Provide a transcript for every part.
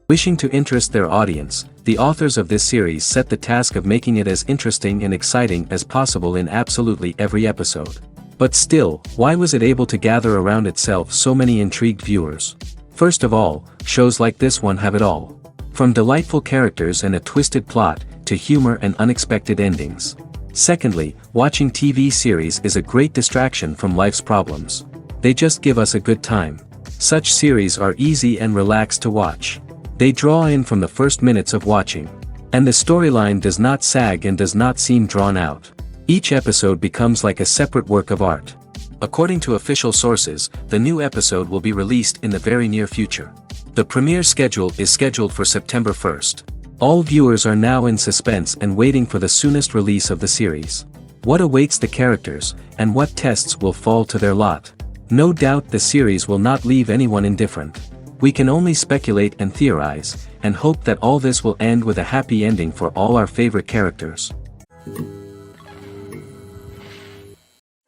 Wishing to interest their audience, the authors of this series set the task of making it as interesting and exciting as possible in absolutely every episode. But still, why was it able to gather around itself so many intrigued viewers? First of all, shows like this one have it all. From delightful characters and a twisted plot, to humor and unexpected endings. Secondly, watching TV series is a great distraction from life's problems. They just give us a good time. Such series are easy and relaxed to watch. They draw in from the first minutes of watching. And the storyline does not sag and does not seem drawn out. Each episode becomes like a separate work of art. According to official sources, the new episode will be released in the very near future. The premiere schedule is scheduled for September 1st. All viewers are now in suspense and waiting for the soonest release of the series. What awaits the characters, and what tests will fall to their lot? No doubt the series will not leave anyone indifferent. We can only speculate and theorize, and hope that all this will end with a happy ending for all our favorite characters.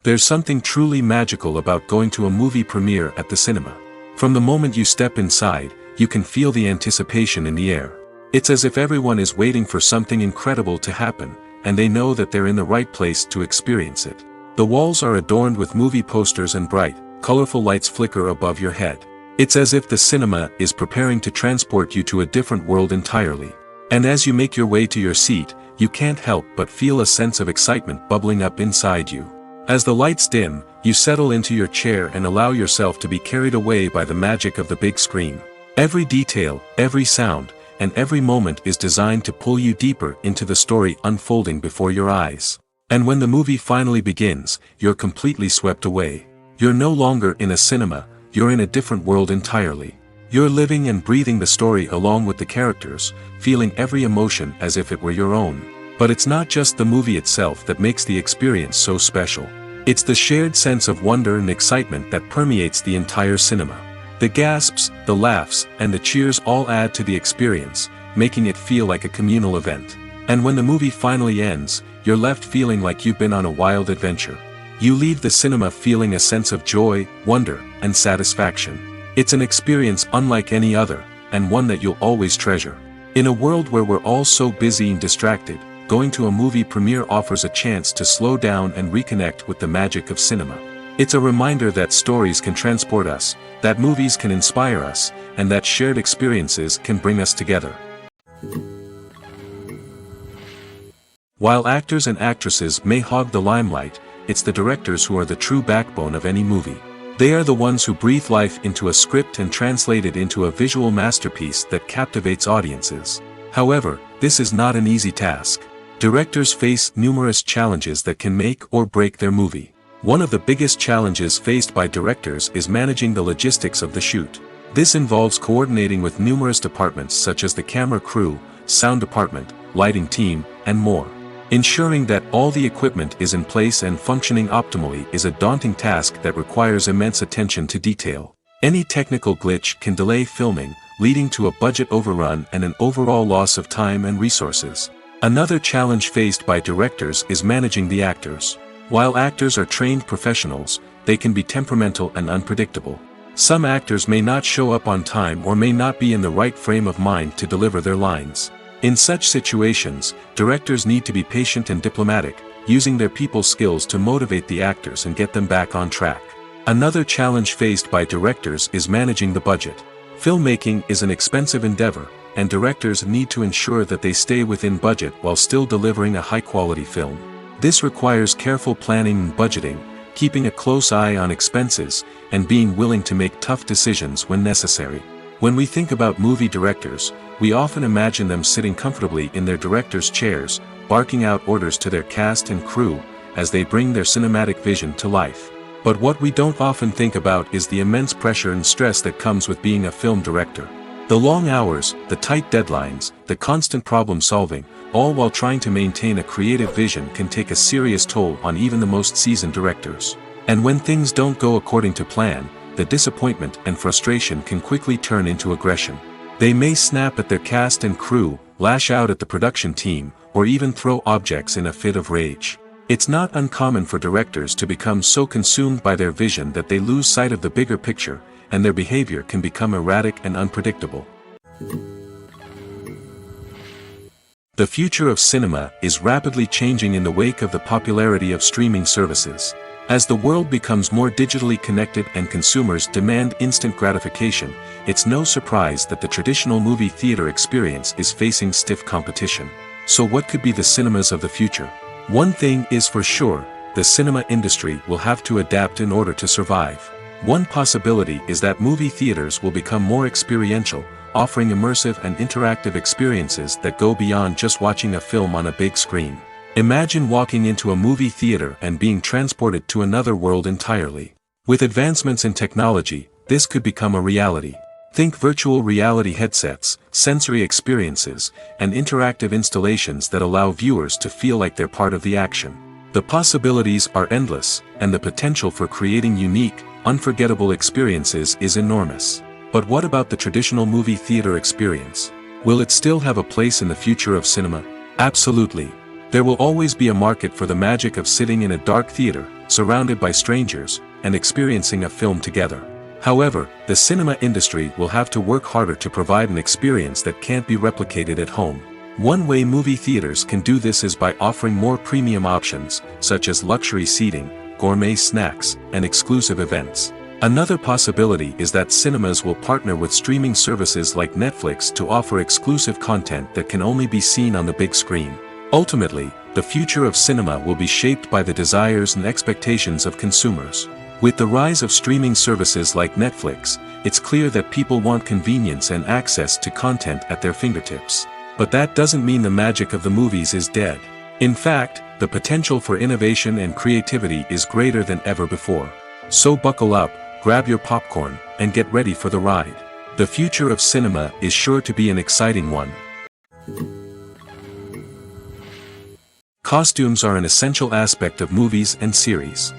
There's something truly magical about going to a movie premiere at the cinema. From the moment you step inside, you can feel the anticipation in the air. It's as if everyone is waiting for something incredible to happen, and they know that they're in the right place to experience it. The walls are adorned with movie posters and bright, colorful lights flicker above your head. It's as if the cinema is preparing to transport you to a different world entirely. And as you make your way to your seat, you can't help but feel a sense of excitement bubbling up inside you. As the lights dim, you settle into your chair and allow yourself to be carried away by the magic of the big screen. Every detail, every sound, and every moment is designed to pull you deeper into the story unfolding before your eyes. And when the movie finally begins, you're completely swept away. You're no longer in a cinema, you're in a different world entirely. You're living and breathing the story along with the characters, feeling every emotion as if it were your own. But it's not just the movie itself that makes the experience so special. It's the shared sense of wonder and excitement that permeates the entire cinema. The gasps, the laughs, and the cheers all add to the experience, making it feel like a communal event. And when the movie finally ends, you're left feeling like you've been on a wild adventure. You leave the cinema feeling a sense of joy, wonder, and satisfaction. It's an experience unlike any other, and one that you'll always treasure. In a world where we're all so busy and distracted, going to a movie premiere offers a chance to slow down and reconnect with the magic of cinema. It's a reminder that stories can transport us, that movies can inspire us, and that shared experiences can bring us together. While actors and actresses may hog the limelight, it's the directors who are the true backbone of any movie. They are the ones who breathe life into a script and translate it into a visual masterpiece that captivates audiences. However, this is not an easy task. Directors face numerous challenges that can make or break their movie. One of the biggest challenges faced by directors is managing the logistics of the shoot. This involves coordinating with numerous departments such as the camera crew, sound department, lighting team, and more. Ensuring that all the equipment is in place and functioning optimally is a daunting task that requires immense attention to detail. Any technical glitch can delay filming, leading to a budget overrun and an overall loss of time and resources. Another challenge faced by directors is managing the actors. While actors are trained professionals, they can be temperamental and unpredictable. Some actors may not show up on time or may not be in the right frame of mind to deliver their lines. In such situations, directors need to be patient and diplomatic, using their people skills to motivate the actors and get them back on track. Another challenge faced by directors is managing the budget. Filmmaking is an expensive endeavor, and directors need to ensure that they stay within budget while still delivering a high-quality film. This requires careful planning and budgeting, keeping a close eye on expenses, and being willing to make tough decisions when necessary. When we think about movie directors, we often imagine them sitting comfortably in their director's chairs, barking out orders to their cast and crew, as they bring their cinematic vision to life. But what we don't often think about is the immense pressure and stress that comes with being a film director. The long hours, the tight deadlines, the constant problem solving, all while trying to maintain a creative vision can take a serious toll on even the most seasoned directors. And when things don't go according to plan, the disappointment and frustration can quickly turn into aggression. They may snap at their cast and crew, lash out at the production team, or even throw objects in a fit of rage. It's not uncommon for directors to become so consumed by their vision that they lose sight of the bigger picture, and their behavior can become erratic and unpredictable. The future of cinema is rapidly changing in the wake of the popularity of streaming services. As the world becomes more digitally connected and consumers demand instant gratification, it's no surprise that the traditional movie theater experience is facing stiff competition. So what could be the cinemas of the future? One thing is for sure, the cinema industry will have to adapt in order to survive. One possibility is that movie theaters will become more experiential, offering immersive and interactive experiences that go beyond just watching a film on a big screen. Imagine walking into a movie theater and being transported to another world entirely. With advancements in technology, this could become a reality. Think virtual reality headsets, sensory experiences, and interactive installations that allow viewers to feel like they're part of the action. The possibilities are endless, and the potential for creating unique, unforgettable experiences is enormous. But what about the traditional movie theater experience? Will it still have a place in the future of cinema? Absolutely. There will always be a market for the magic of sitting in a dark theater, surrounded by strangers, and experiencing a film together. However, the cinema industry will have to work harder to provide an experience that can't be replicated at home. One way movie theaters can do this is by offering more premium options, such as luxury seating, gourmet snacks, and exclusive events. Another possibility is that cinemas will partner with streaming services like Netflix to offer exclusive content that can only be seen on the big screen. Ultimately, the future of cinema will be shaped by the desires and expectations of consumers. With the rise of streaming services like Netflix, it's clear that people want convenience and access to content at their fingertips. But that doesn't mean the magic of the movies is dead. In fact, the potential for innovation and creativity is greater than ever before. So buckle up, grab your popcorn, and get ready for the ride. The future of cinema is sure to be an exciting one. Costumes are an essential aspect of movies and series.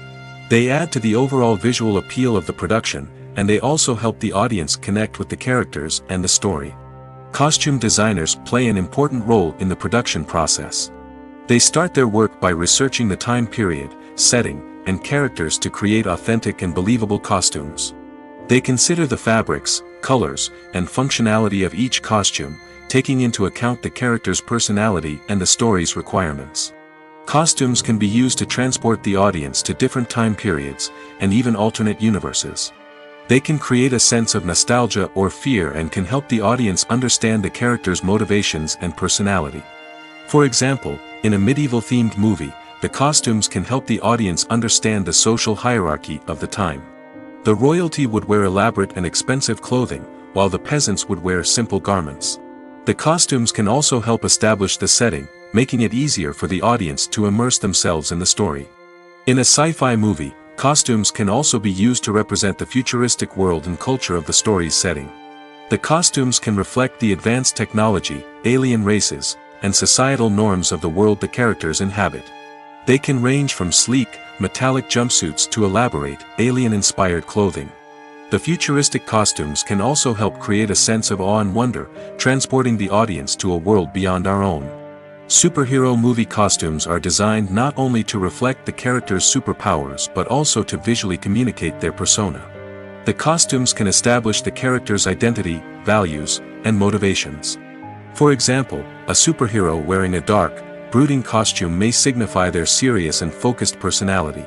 They add to the overall visual appeal of the production, and they also help the audience connect with the characters and the story. Costume designers play an important role in the production process. They start their work by researching the time period, setting, and characters to create authentic and believable costumes. They consider the fabrics, colors, and functionality of each costume, taking into account the character's personality and the story's requirements. Costumes can be used to transport the audience to different time periods, and even alternate universes. They can create a sense of nostalgia or fear and can help the audience understand the character's motivations and personality. For example, in a medieval-themed movie, the costumes can help the audience understand the social hierarchy of the time. The royalty would wear elaborate and expensive clothing, while the peasants would wear simple garments. The costumes can also help establish the setting, making it easier for the audience to immerse themselves in the story. In a sci-fi movie, costumes can also be used to represent the futuristic world and culture of the story's setting. The costumes can reflect the advanced technology, alien races, and societal norms of the world the characters inhabit. They can range from sleek, metallic jumpsuits to elaborate, alien-inspired clothing. The futuristic costumes can also help create a sense of awe and wonder, transporting the audience to a world beyond our own. Superhero movie costumes are designed not only to reflect the character's superpowers but also to visually communicate their persona. The costumes can establish the character's identity, values, and motivations. For example, a superhero wearing a dark, brooding costume may signify their serious and focused personality.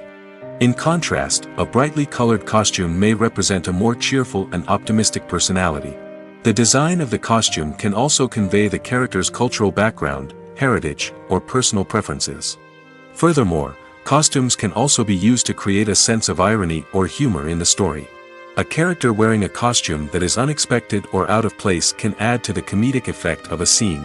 In contrast, a brightly colored costume may represent a more cheerful and optimistic personality. The design of the costume can also convey the character's cultural background, heritage, or personal preferences. Furthermore, costumes can also be used to create a sense of irony or humor in the story. A character wearing a costume that is unexpected or out of place can add to the comedic effect of a scene.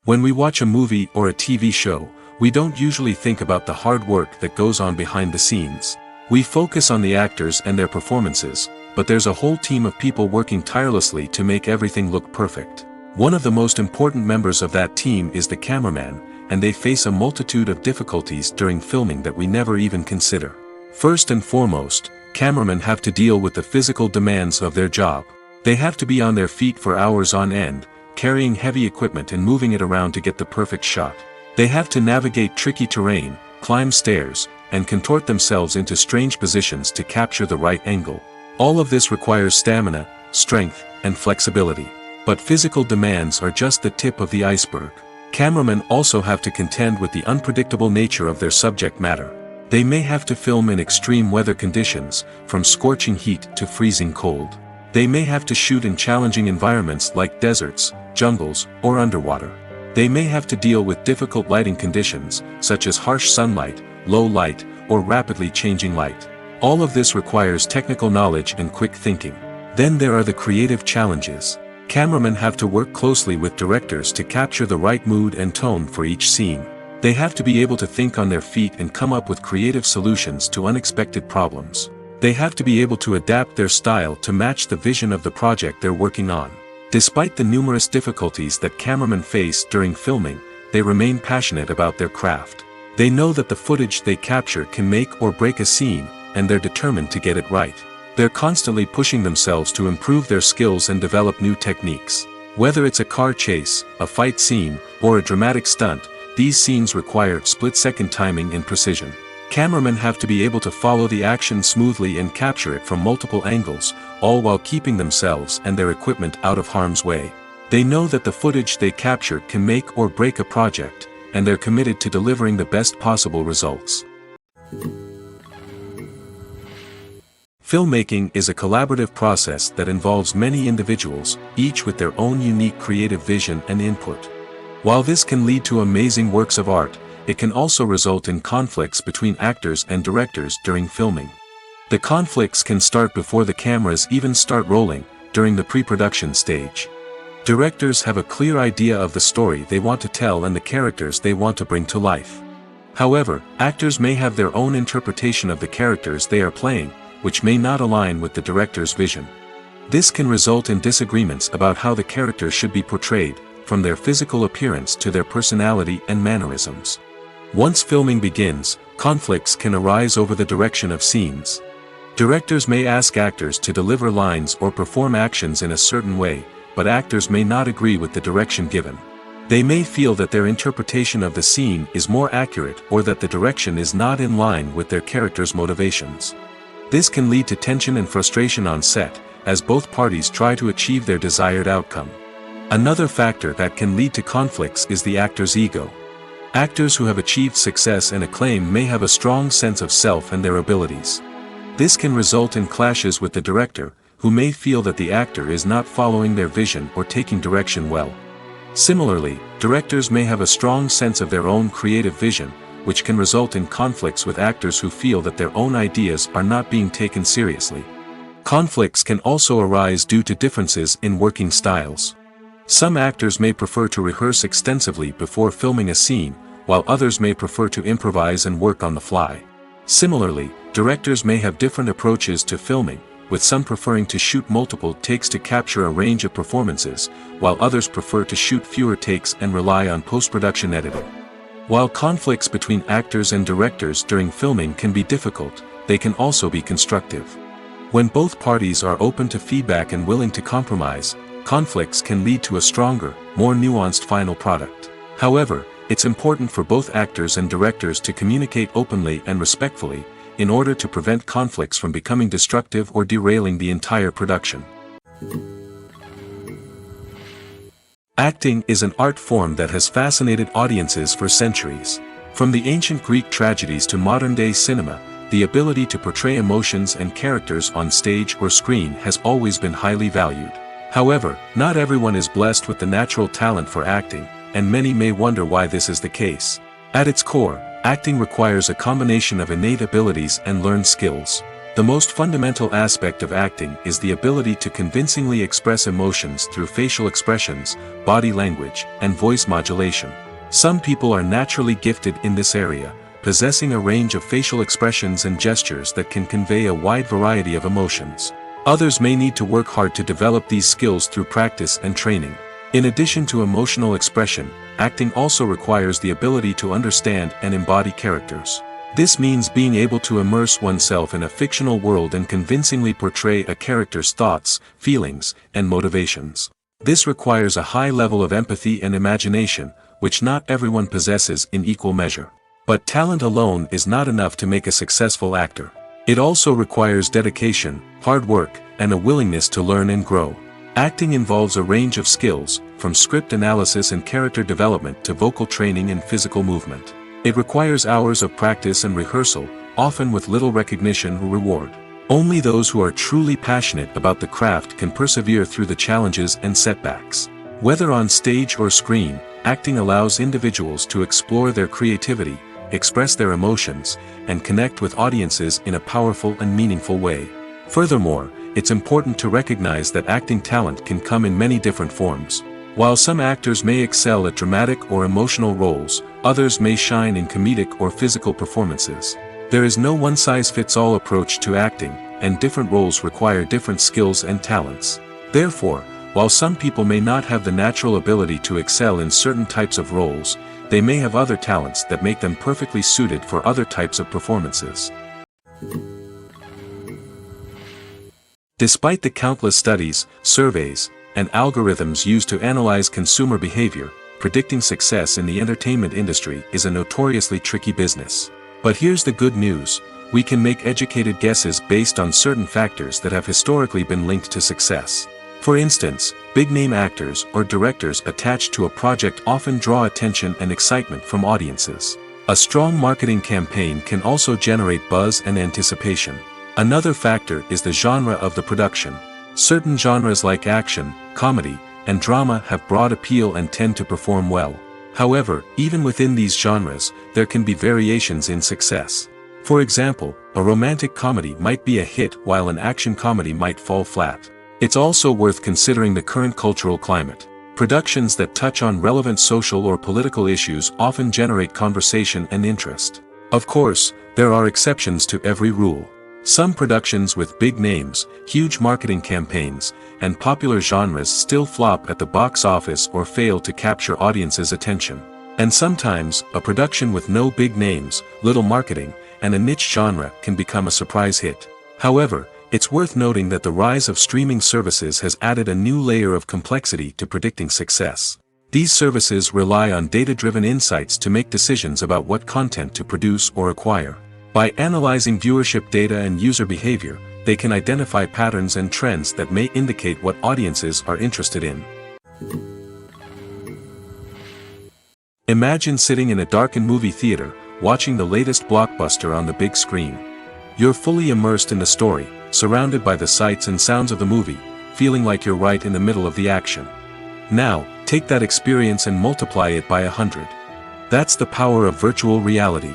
When we watch a movie or a TV show, we don't usually think about the hard work that goes on behind the scenes. We focus on the actors and their performances, but there's a whole team of people working tirelessly to make everything look perfect. One of the most important members of that team is the cameraman, and they face a multitude of difficulties during filming that we never even consider. First and foremost, cameramen have to deal with the physical demands of their job. They have to be on their feet for hours on end, carrying heavy equipment and moving it around to get the perfect shot. They have to navigate tricky terrain, climb stairs, and contort themselves into strange positions to capture the right angle. All of this requires stamina, strength, and flexibility. But physical demands are just the tip of the iceberg. Cameramen also have to contend with the unpredictable nature of their subject matter. They may have to film in extreme weather conditions, from scorching heat to freezing cold. They may have to shoot in challenging environments like deserts, jungles, or underwater. They may have to deal with difficult lighting conditions, such as harsh sunlight, low light, or rapidly changing light. All of this requires technical knowledge and quick thinking. Then there are the creative challenges. Cameramen have to work closely with directors to capture the right mood and tone for each scene. They have to be able to think on their feet and come up with creative solutions to unexpected problems. They have to be able to adapt their style to match the vision of the project they're working on. Despite the numerous difficulties that cameramen face during filming, they remain passionate about their craft. They know that the footage they capture can make or break a scene, and they're determined to get it right. They're constantly pushing themselves to improve their skills and develop new techniques. Whether it's a car chase, a fight scene, or a dramatic stunt, these scenes require split-second timing and precision. Cameramen have to be able to follow the action smoothly and capture it from multiple angles, all while keeping themselves and their equipment out of harm's way. They know that the footage they capture can make or break a project, and they're committed to delivering the best possible results. Filmmaking is a collaborative process that involves many individuals, each with their own unique creative vision and input. While this can lead to amazing works of art, it can also result in conflicts between actors and directors during filming. The conflicts can start before the cameras even start rolling, during the pre-production stage. Directors have a clear idea of the story they want to tell and the characters they want to bring to life. However, actors may have their own interpretation of the characters they are playing, which may not align with the director's vision. This can result in disagreements about how the characters should be portrayed, from their physical appearance to their personality and mannerisms. Once filming begins, conflicts can arise over the direction of scenes. Directors may ask actors to deliver lines or perform actions in a certain way, but actors may not agree with the direction given. They may feel that their interpretation of the scene is more accurate or that the direction is not in line with their character's motivations. This can lead to tension and frustration on set, as both parties try to achieve their desired outcome. Another factor that can lead to conflicts is the actor's ego. Actors who have achieved success and acclaim may have a strong sense of self and their abilities. This can result in clashes with the director, who may feel that the actor is not following their vision or taking direction well. Similarly, directors may have a strong sense of their own creative vision, which can result in conflicts with actors who feel that their own ideas are not being taken seriously. Conflicts can also arise due to differences in working styles. Some actors may prefer to rehearse extensively before filming a scene, while others may prefer to improvise and work on the fly. Similarly, directors may have different approaches to filming, with some preferring to shoot multiple takes to capture a range of performances, while others prefer to shoot fewer takes and rely on post-production editing. While conflicts between actors and directors during filming can be difficult, they can also be constructive. When both parties are open to feedback and willing to compromise, conflicts can lead to a stronger, more nuanced final product. However, it's important for both actors and directors to communicate openly and respectfully, in order to prevent conflicts from becoming destructive or derailing the entire production. Acting is an art form that has fascinated audiences for centuries. From the ancient Greek tragedies to modern-day cinema, the ability to portray emotions and characters on stage or screen has always been highly valued. However, not everyone is blessed with the natural talent for acting, and many may wonder why this is the case. At its core, acting requires a combination of innate abilities and learned skills. The most fundamental aspect of acting is the ability to convincingly express emotions through facial expressions, body language, and voice modulation. Some people are naturally gifted in this area, possessing a range of facial expressions and gestures that can convey a wide variety of emotions. Others may need to work hard to develop these skills through practice and training. In addition to emotional expression, acting also requires the ability to understand and embody characters. This means being able to immerse oneself in a fictional world and convincingly portray a character's thoughts, feelings, and motivations. This requires a high level of empathy and imagination, which not everyone possesses in equal measure. But talent alone is not enough to make a successful actor. It also requires dedication, hard work, and a willingness to learn and grow. Acting involves a range of skills, from script analysis and character development to vocal training and physical movement. It requires hours of practice and rehearsal, often with little recognition or reward. Only those who are truly passionate about the craft can persevere through the challenges and setbacks. Whether on stage or screen, acting allows individuals to explore their creativity, express their emotions, and connect with audiences in a powerful and meaningful way. Furthermore, it's important to recognize that acting talent can come in many different forms. While some actors may excel at dramatic or emotional roles, others may shine in comedic or physical performances. There is no one-size-fits-all approach to acting, and different roles require different skills and talents. Therefore, while some people may not have the natural ability to excel in certain types of roles, they may have other talents that make them perfectly suited for other types of performances. Despite the countless studies, surveys, and algorithms used to analyze consumer behavior, predicting success in the entertainment industry is a notoriously tricky business. But here's the good news: we can make educated guesses based on certain factors that have historically been linked to success. For instance, big-name actors or directors attached to a project often draw attention and excitement from audiences. A strong marketing campaign can also generate buzz and anticipation. Another factor is the genre of the production. Certain genres like action, comedy, and drama have broad appeal and tend to perform well. However, even within these genres, there can be variations in success. For example, a romantic comedy might be a hit while an action comedy might fall flat. It's also worth considering the current cultural climate. Productions that touch on relevant social or political issues often generate conversation and interest. Of course, there are exceptions to every rule. Some productions with big names, huge marketing campaigns, and popular genres still flop at the box office or fail to capture audiences' attention. And sometimes, a production with no big names, little marketing, and a niche genre can become a surprise hit. However, it's worth noting that the rise of streaming services has added a new layer of complexity to predicting success. These services rely on data-driven insights to make decisions about what content to produce or acquire. By analyzing viewership data and user behavior, they can identify patterns and trends that may indicate what audiences are interested in. Imagine sitting in a darkened movie theater, watching the latest blockbuster on the big screen. You're fully immersed in the story, surrounded by the sights and sounds of the movie, feeling like you're right in the middle of the action. Now, take that experience and multiply it by 100. That's the power of virtual reality.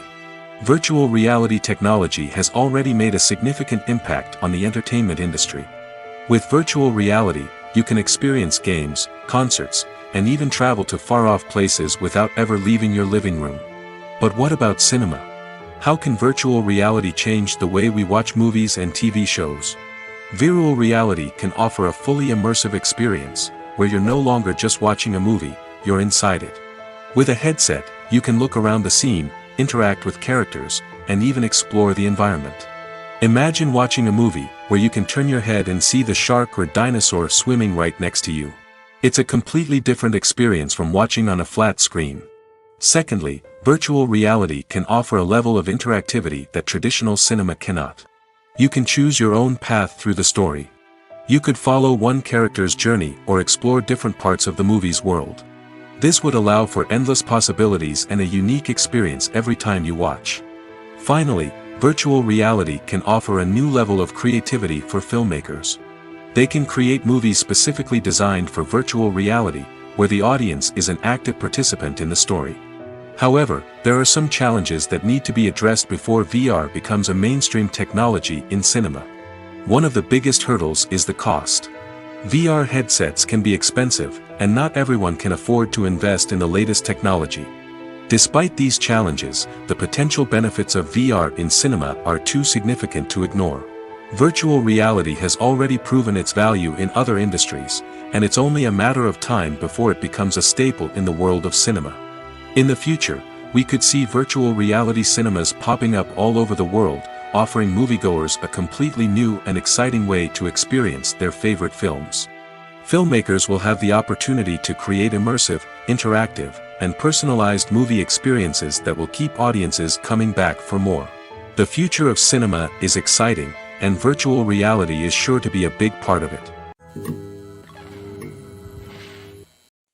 Virtual reality technology has already made a significant impact on the entertainment industry. With virtual reality, you can experience games, concerts, and even travel to far-off places without ever leaving your living room. But what about cinema? How can virtual reality change the way we watch movies and TV shows? Virtual reality can offer a fully immersive experience, where you're no longer just watching a movie, you're inside it. With a headset, you can look around the scene, interact with characters, and even explore the environment. Imagine watching a movie where you can turn your head and see the shark or dinosaur swimming right next to you. It's a completely different experience from watching on a flat screen. Secondly, virtual reality can offer a level of interactivity that traditional cinema cannot. You can choose your own path through the story. You could follow one character's journey or explore different parts of the movie's world. This would allow for endless possibilities and a unique experience every time you watch. Finally, virtual reality can offer a new level of creativity for filmmakers. They can create movies specifically designed for virtual reality, where the audience is an active participant in the story. However, there are some challenges that need to be addressed before VR becomes a mainstream technology in cinema. One of the biggest hurdles is the cost. VR headsets can be expensive, and not everyone can afford to invest in the latest technology. Despite these challenges, the potential benefits of VR in cinema are too significant to ignore. Virtual reality has already proven its value in other industries, and it's only a matter of time before it becomes a staple in the world of cinema. In the future, we could see virtual reality cinemas popping up all over the world, offering moviegoers a completely new and exciting way to experience their favorite films. Filmmakers will have the opportunity to create immersive, interactive, and personalized movie experiences that will keep audiences coming back for more. The future of cinema is exciting, and virtual reality is sure to be a big part of it.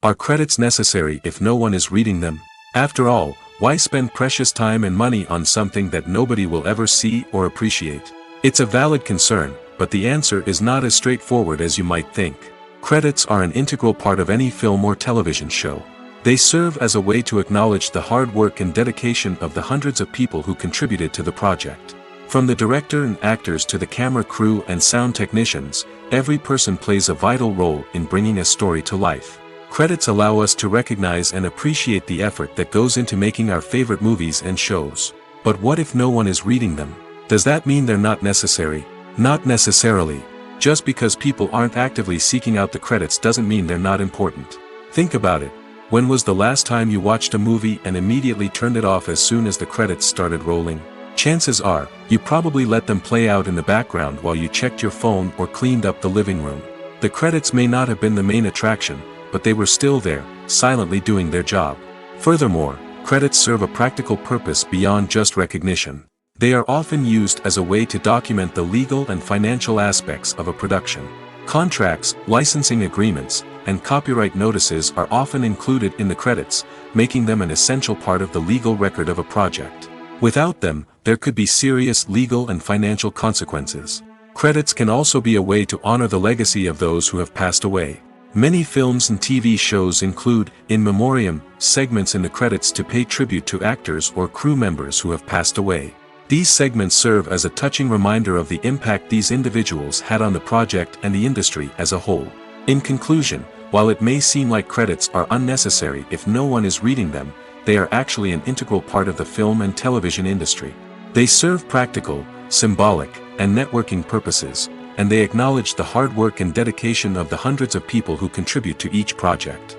Are credits necessary if no one is reading them? After all, why spend precious time and money on something that nobody will ever see or appreciate? It's a valid concern, but the answer is not as straightforward as you might think. Credits are an integral part of any film or television show. They serve as a way to acknowledge the hard work and dedication of the hundreds of people who contributed to the project. From the director and actors to the camera crew and sound technicians, every person plays a vital role in bringing a story to life. Credits allow us to recognize and appreciate the effort that goes into making our favorite movies and shows. But what if no one is reading them? Does that mean they're not necessary? Not necessarily. Just because people aren't actively seeking out the credits doesn't mean they're not important. Think about it. When was the last time you watched a movie and immediately turned it off as soon as the credits started rolling? Chances are, you probably let them play out in the background while you checked your phone or cleaned up the living room. The credits may not have been the main attraction, but they were still there, silently doing their job. Furthermore, credits serve a practical purpose beyond just recognition. They are often used as a way to document the legal and financial aspects of a production. Contracts, licensing agreements, and copyright notices are often included in the credits, making them an essential part of the legal record of a project. Without them, there could be serious legal and financial consequences. Credits can also be a way to honor the legacy of those who have passed away. Many films and TV shows include, in memoriam, segments in the credits to pay tribute to actors or crew members who have passed away. These segments serve as a touching reminder of the impact these individuals had on the project and the industry as a whole. In conclusion, while it may seem like credits are unnecessary if no one is reading them, they are actually an integral part of the film and television industry. They serve practical, symbolic, and networking purposes, and they acknowledge the hard work and dedication of the hundreds of people who contribute to each project.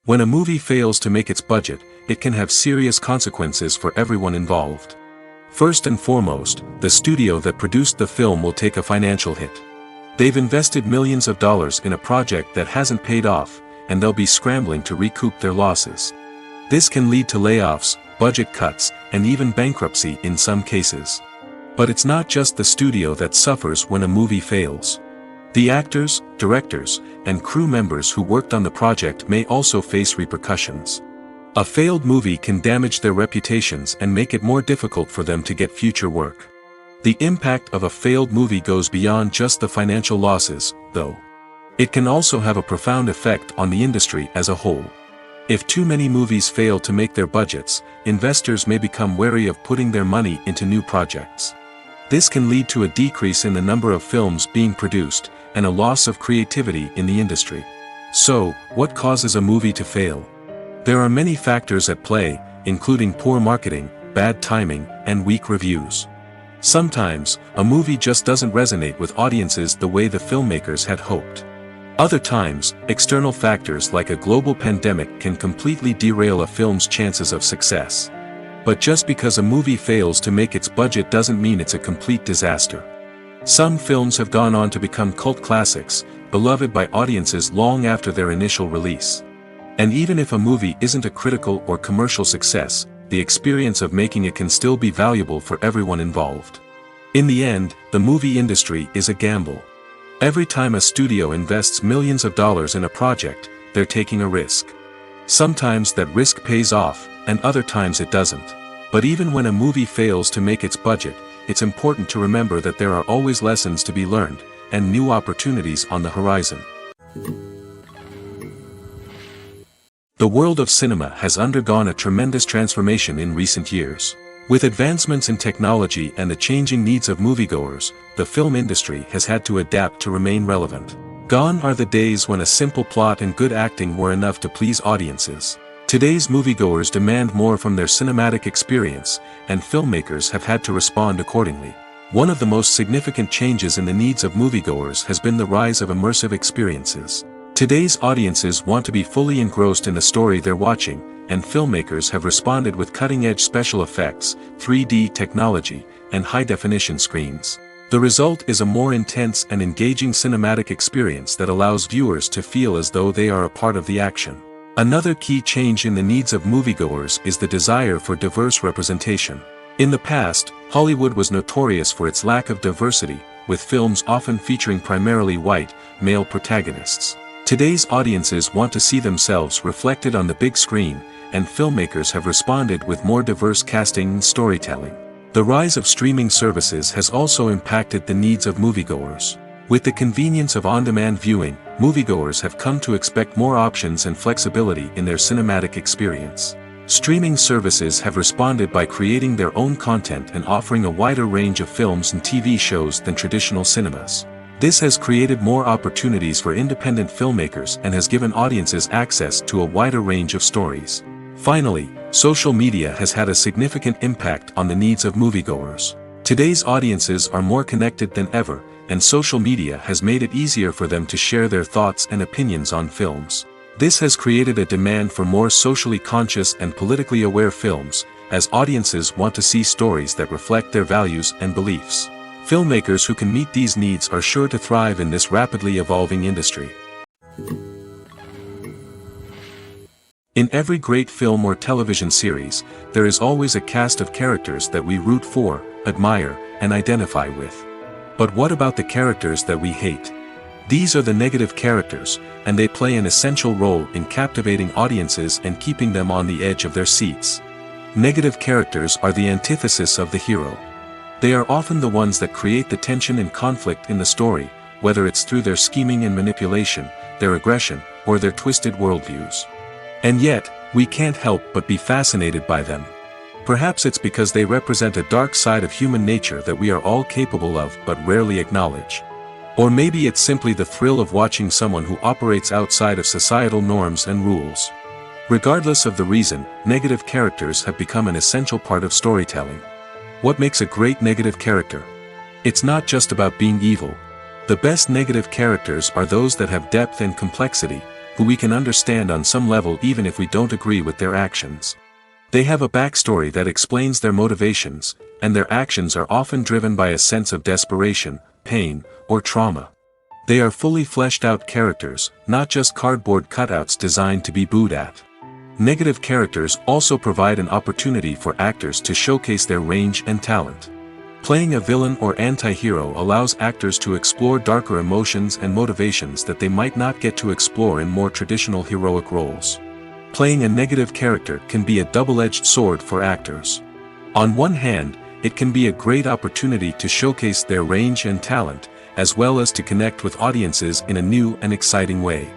When a movie fails to make its budget, it can have serious consequences for everyone involved. First and foremost, the studio that produced the film will take a financial hit. They've invested millions of dollars in a project that hasn't paid off, and they'll be scrambling to recoup their losses. This can lead to layoffs, budget cuts, and even bankruptcy in some cases. But it's not just the studio that suffers when a movie fails. The actors, directors, and crew members who worked on the project may also face repercussions. A failed movie can damage their reputations and make it more difficult for them to get future work. The impact of a failed movie goes beyond just the financial losses, though. It can also have a profound effect on the industry as a whole. If too many movies fail to make their budgets, investors may become wary of putting their money into new projects. This can lead to a decrease in the number of films being produced, and a loss of creativity in the industry. So, what causes a movie to fail? There are many factors at play, including poor marketing, bad timing, and weak reviews. Sometimes, a movie just doesn't resonate with audiences the way the filmmakers had hoped. Other times, external factors like a global pandemic can completely derail a film's chances of success. But just because a movie fails to make its budget doesn't mean it's a complete disaster. Some films have gone on to become cult classics, beloved by audiences long after their initial release. And even if a movie isn't a critical or commercial success, the experience of making it can still be valuable for everyone involved. In the end, the movie industry is a gamble. Every time a studio invests millions of dollars in a project, they're taking a risk. Sometimes that risk pays off, and other times it doesn't. But even when a movie fails to make its budget, it's important to remember that there are always lessons to be learned, and new opportunities on the horizon. The world of cinema has undergone a tremendous transformation in recent years. With advancements in technology and the changing needs of moviegoers, the film industry has had to adapt to remain relevant. Gone are the days when a simple plot and good acting were enough to please audiences. Today's moviegoers demand more from their cinematic experience, and filmmakers have had to respond accordingly. One of the most significant changes in the needs of moviegoers has been the rise of immersive experiences. Today's audiences want to be fully engrossed in the story they're watching, and filmmakers have responded with cutting-edge special effects, 3D technology, and high-definition screens. The result is a more intense and engaging cinematic experience that allows viewers to feel as though they are a part of the action. Another key change in the needs of moviegoers is the desire for diverse representation. In the past, Hollywood was notorious for its lack of diversity, with films often featuring primarily white, male protagonists. Today's audiences want to see themselves reflected on the big screen, and filmmakers have responded with more diverse casting and storytelling. The rise of streaming services has also impacted the needs of moviegoers. With the convenience of on-demand viewing, moviegoers have come to expect more options and flexibility in their cinematic experience. Streaming services have responded by creating their own content and offering a wider range of films and TV shows than traditional cinemas. This has created more opportunities for independent filmmakers and has given audiences access to a wider range of stories. Finally, social media has had a significant impact on the needs of moviegoers. Today's audiences are more connected than ever, and social media has made it easier for them to share their thoughts and opinions on films. This has created a demand for more socially conscious and politically aware films, as audiences want to see stories that reflect their values and beliefs. Filmmakers who can meet these needs are sure to thrive in this rapidly evolving industry. In every great film or television series, there is always a cast of characters that we root for, admire, and identify with. But what about the characters that we hate? These are the negative characters, and they play an essential role in captivating audiences and keeping them on the edge of their seats. Negative characters are the antithesis of the hero. They are often the ones that create the tension and conflict in the story, whether it's through their scheming and manipulation, their aggression, or their twisted worldviews. And yet, we can't help but be fascinated by them. Perhaps it's because they represent a dark side of human nature that we are all capable of but rarely acknowledge. Or maybe it's simply the thrill of watching someone who operates outside of societal norms and rules. Regardless of the reason, negative characters have become an essential part of storytelling. What makes a great negative character? It's not just about being evil. The best negative characters are those that have depth and complexity, who we can understand on some level even if we don't agree with their actions. They have a backstory that explains their motivations, and their actions are often driven by a sense of desperation, pain, or trauma. They are fully fleshed out characters, not just cardboard cutouts designed to be booed at. Negative characters also provide an opportunity for actors to showcase their range and talent. Playing a villain or anti-hero allows actors to explore darker emotions and motivations that they might not get to explore in more traditional heroic roles. Playing a negative character can be a double-edged sword for actors. On one hand, it can be a great opportunity to showcase their range and talent, as well as to connect with audiences in a new and exciting way.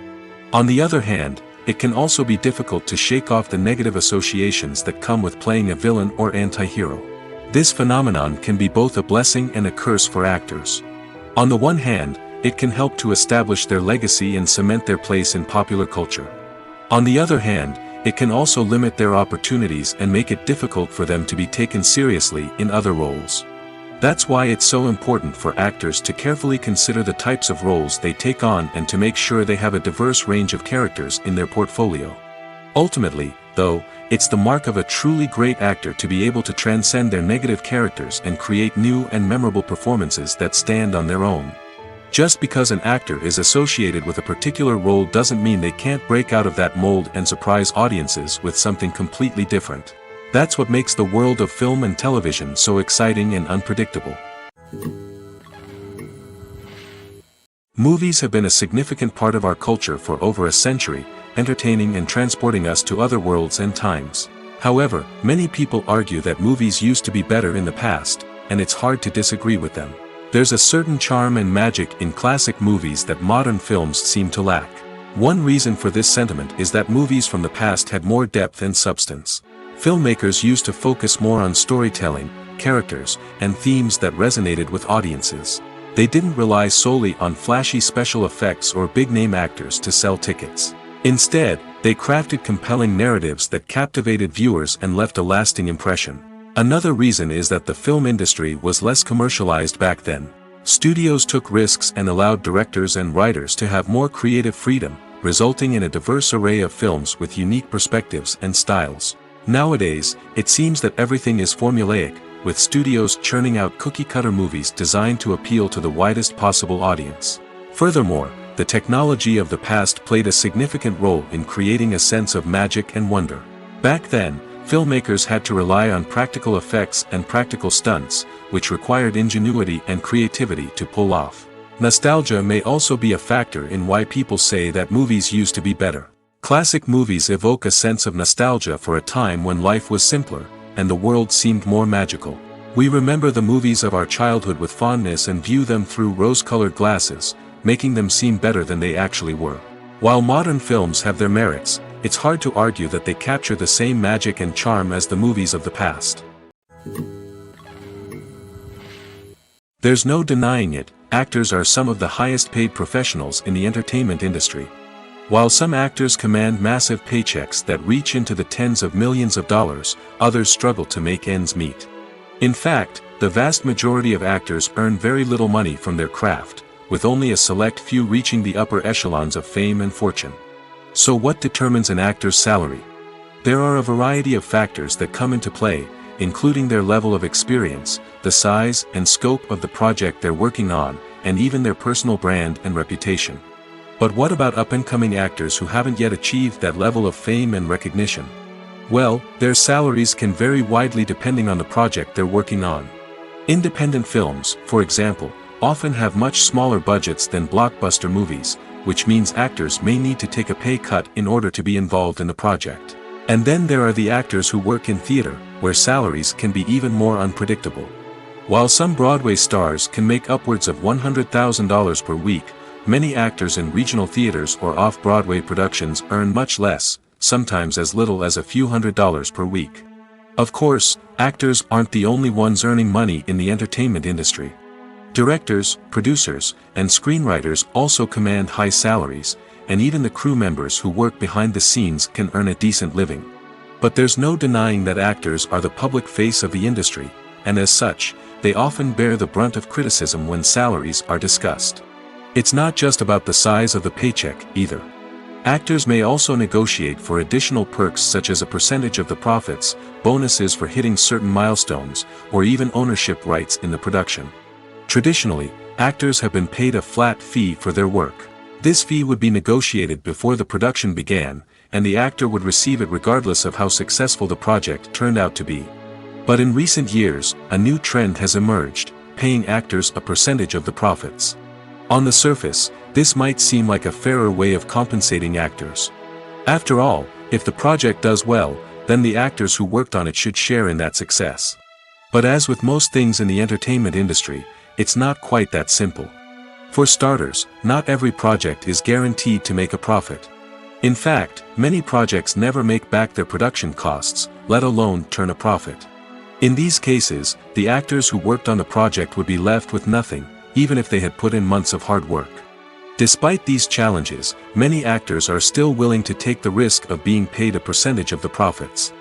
On the other hand, it can also be difficult to shake off the negative associations that come with playing a villain or anti-hero. This phenomenon can be both a blessing and a curse for actors. On the one hand, it can help to establish their legacy and cement their place in popular culture. On the other hand, it can also limit their opportunities and make it difficult for them to be taken seriously in other roles. That's why it's so important for actors to carefully consider the types of roles they take on and to make sure they have a diverse range of characters in their portfolio. Ultimately, though, it's the mark of a truly great actor to be able to transcend their negative characters and create new and memorable performances that stand on their own. Just because an actor is associated with a particular role doesn't mean they can't break out of that mold and surprise audiences with something completely different. That's what makes the world of film and television so exciting and unpredictable. Movies have been a significant part of our culture for over a century, entertaining and transporting us to other worlds and times. However, many people argue that movies used to be better in the past, and it's hard to disagree with them. There's a certain charm and magic in classic movies that modern films seem to lack. One reason for this sentiment is that movies from the past had more depth and substance. Filmmakers used to focus more on storytelling, characters, and themes that resonated with audiences. They didn't rely solely on flashy special effects or big-name actors to sell tickets. Instead, they crafted compelling narratives that captivated viewers and left a lasting impression. Another reason is that the film industry was less commercialized back then. Studios took risks and allowed directors and writers to have more creative freedom, resulting in a diverse array of films with unique perspectives and styles. Nowadays, it seems that everything is formulaic, with studios churning out cookie-cutter movies designed to appeal to the widest possible audience. Furthermore, the technology of the past played a significant role in creating a sense of magic and wonder. Back then, filmmakers had to rely on practical effects and practical stunts, which required ingenuity and creativity to pull off. Nostalgia may also be a factor in why people say that movies used to be better. Classic movies evoke a sense of nostalgia for a time when life was simpler, and the world seemed more magical. We remember the movies of our childhood with fondness and view them through rose-colored glasses, making them seem better than they actually were. While modern films have their merits, it's hard to argue that they capture the same magic and charm as the movies of the past. There's no denying it, actors are some of the highest-paid professionals in the entertainment industry. While some actors command massive paychecks that reach into the tens of millions of dollars, others struggle to make ends meet. In fact, the vast majority of actors earn very little money from their craft, with only a select few reaching the upper echelons of fame and fortune. So what determines an actor's salary? There are a variety of factors that come into play, including their level of experience, the size and scope of the project they're working on, and even their personal brand and reputation. But what about up-and-coming actors who haven't yet achieved that level of fame and recognition? Well, their salaries can vary widely depending on the project they're working on. Independent films, for example, often have much smaller budgets than blockbuster movies, which means actors may need to take a pay cut in order to be involved in the project. And then there are the actors who work in theater, where salaries can be even more unpredictable. While some Broadway stars can make upwards of $100,000 per week, many actors in regional theaters or off-Broadway productions earn much less, sometimes as little as a few $100s per week. Of course, actors aren't the only ones earning money in the entertainment industry. Directors, producers, and screenwriters also command high salaries, and even the crew members who work behind the scenes can earn a decent living. But there's no denying that actors are the public face of the industry, and as such, they often bear the brunt of criticism when salaries are discussed. It's not just about the size of the paycheck, either. Actors may also negotiate for additional perks such as a percentage of the profits, bonuses for hitting certain milestones, or even ownership rights in the production. Traditionally, actors have been paid a flat fee for their work. This fee would be negotiated before the production began, and the actor would receive it regardless of how successful the project turned out to be. But in recent years, a new trend has emerged, paying actors a percentage of the profits. On the surface, this might seem like a fairer way of compensating actors. After all, if the project does well, then the actors who worked on it should share in that success. But as with most things in the entertainment industry, it's not quite that simple. For starters, not every project is guaranteed to make a profit. In fact, many projects never make back their production costs, let alone turn a profit. In these cases, the actors who worked on the project would be left with nothing, even if they had put in months of hard work. Despite these challenges, many actors are still willing to take the risk of being paid a percentage of the profits.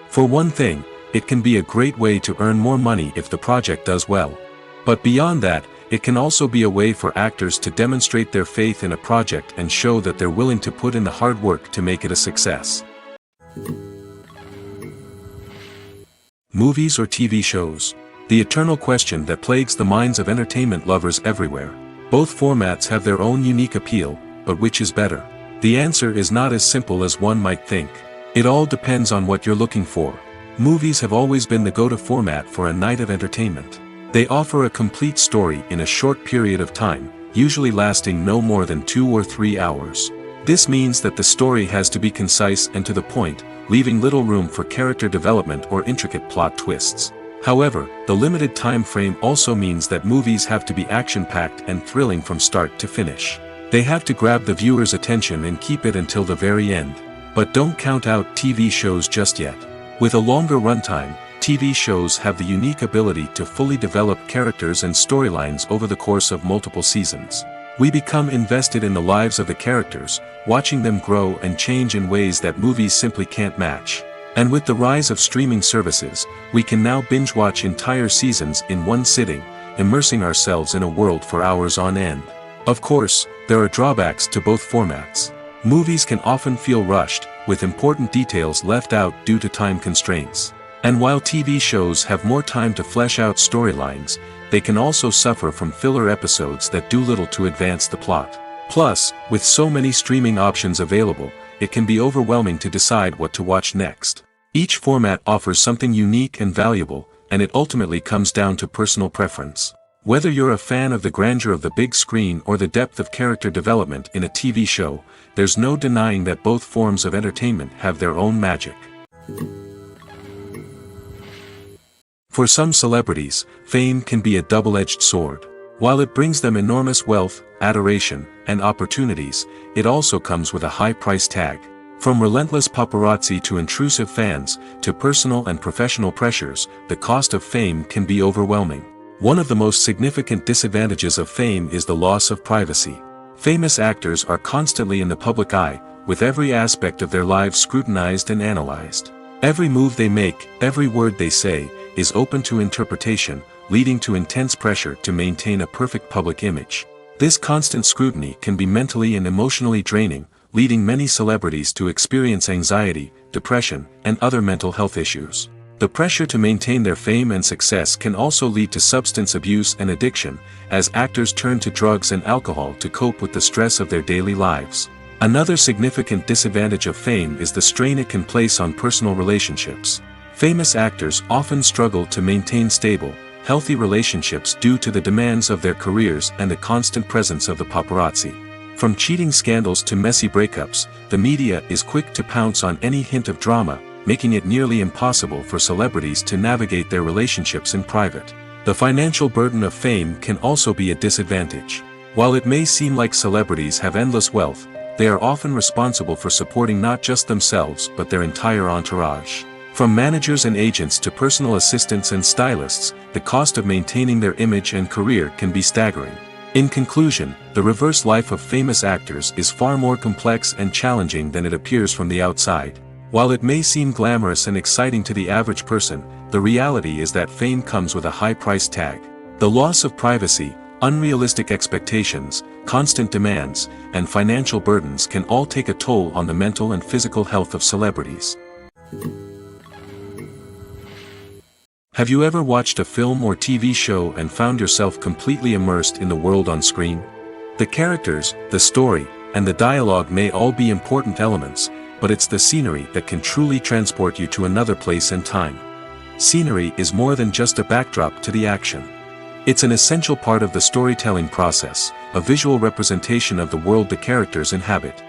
For one thing, it can be a great way to earn more money if the project does well. But beyond that, it can also be a way for actors to demonstrate their faith in a project and show that they're willing to put in the hard work to make it a success. Movies or TV shows? The eternal question that plagues the minds of entertainment lovers everywhere. Both formats have their own unique appeal, but which is better? The answer is not as simple as one might think. It all depends on what you're looking for. Movies have always been the go-to format for a night of entertainment. They offer a complete story in a short period of time, usually lasting no more than 2 or 3 hours. This means that the story has to be concise and to the point, leaving little room for character development or intricate plot twists. However, the limited time frame also means that movies have to be action-packed and thrilling from start to finish. They have to grab the viewer's attention and keep it until the very end. But don't count out TV shows just yet. With a longer runtime, TV shows have the unique ability to fully develop characters and storylines over the course of multiple seasons. We become invested in the lives of the characters, watching them grow and change in ways that movies simply can't match. And with the rise of streaming services, we can now binge-watch entire seasons in one sitting, immersing ourselves in a world for hours on end. Of course, there are drawbacks to both formats. Movies can often feel rushed, with important details left out due to time constraints. And while TV shows have more time to flesh out storylines, they can also suffer from filler episodes that do little to advance the plot. Plus, with so many streaming options available, it can be overwhelming to decide what to watch next. Each format offers something unique and valuable, and it ultimately comes down to personal preference. Whether you're a fan of the grandeur of the big screen or the depth of character development in a TV show, there's no denying that both forms of entertainment have their own magic. For some celebrities, fame can be a double-edged sword. While it brings them enormous wealth, adoration, and opportunities, it also comes with a high price tag. From relentless paparazzi to intrusive fans, to personal and professional pressures, the cost of fame can be overwhelming. One of the most significant disadvantages of fame is the loss of privacy. Famous actors are constantly in the public eye, with every aspect of their lives scrutinized and analyzed. Every move they make, every word they say, is open to interpretation, leading to intense pressure to maintain a perfect public image. This constant scrutiny can be mentally and emotionally draining, leading many celebrities to experience anxiety, depression, and other mental health issues. The pressure to maintain their fame and success can also lead to substance abuse and addiction, as actors turn to drugs and alcohol to cope with the stress of their daily lives. Another significant disadvantage of fame is the strain it can place on personal relationships. Famous actors often struggle to maintain stable, healthy relationships due to the demands of their careers and the constant presence of the paparazzi. From cheating scandals to messy breakups, the media is quick to pounce on any hint of drama, making it nearly impossible for celebrities to navigate their relationships in private. The financial burden of fame can also be a disadvantage. While it may seem like celebrities have endless wealth, they are often responsible for supporting not just themselves but their entire entourage. From managers and agents to personal assistants and stylists, the cost of maintaining their image and career can be staggering. In conclusion, the reverse life of famous actors is far more complex and challenging than it appears from the outside. While it may seem glamorous and exciting to the average person, the reality is that fame comes with a high price tag. The loss of privacy, unrealistic expectations, constant demands, and financial burdens can all take a toll on the mental and physical health of celebrities. Have you ever watched a film or TV show and found yourself completely immersed in the world on screen? The characters, the story, and the dialogue may all be important elements, but it's the scenery that can truly transport you to another place and time. Scenery is more than just a backdrop to the action. It's an essential part of the storytelling process, a visual representation of the world the characters inhabit.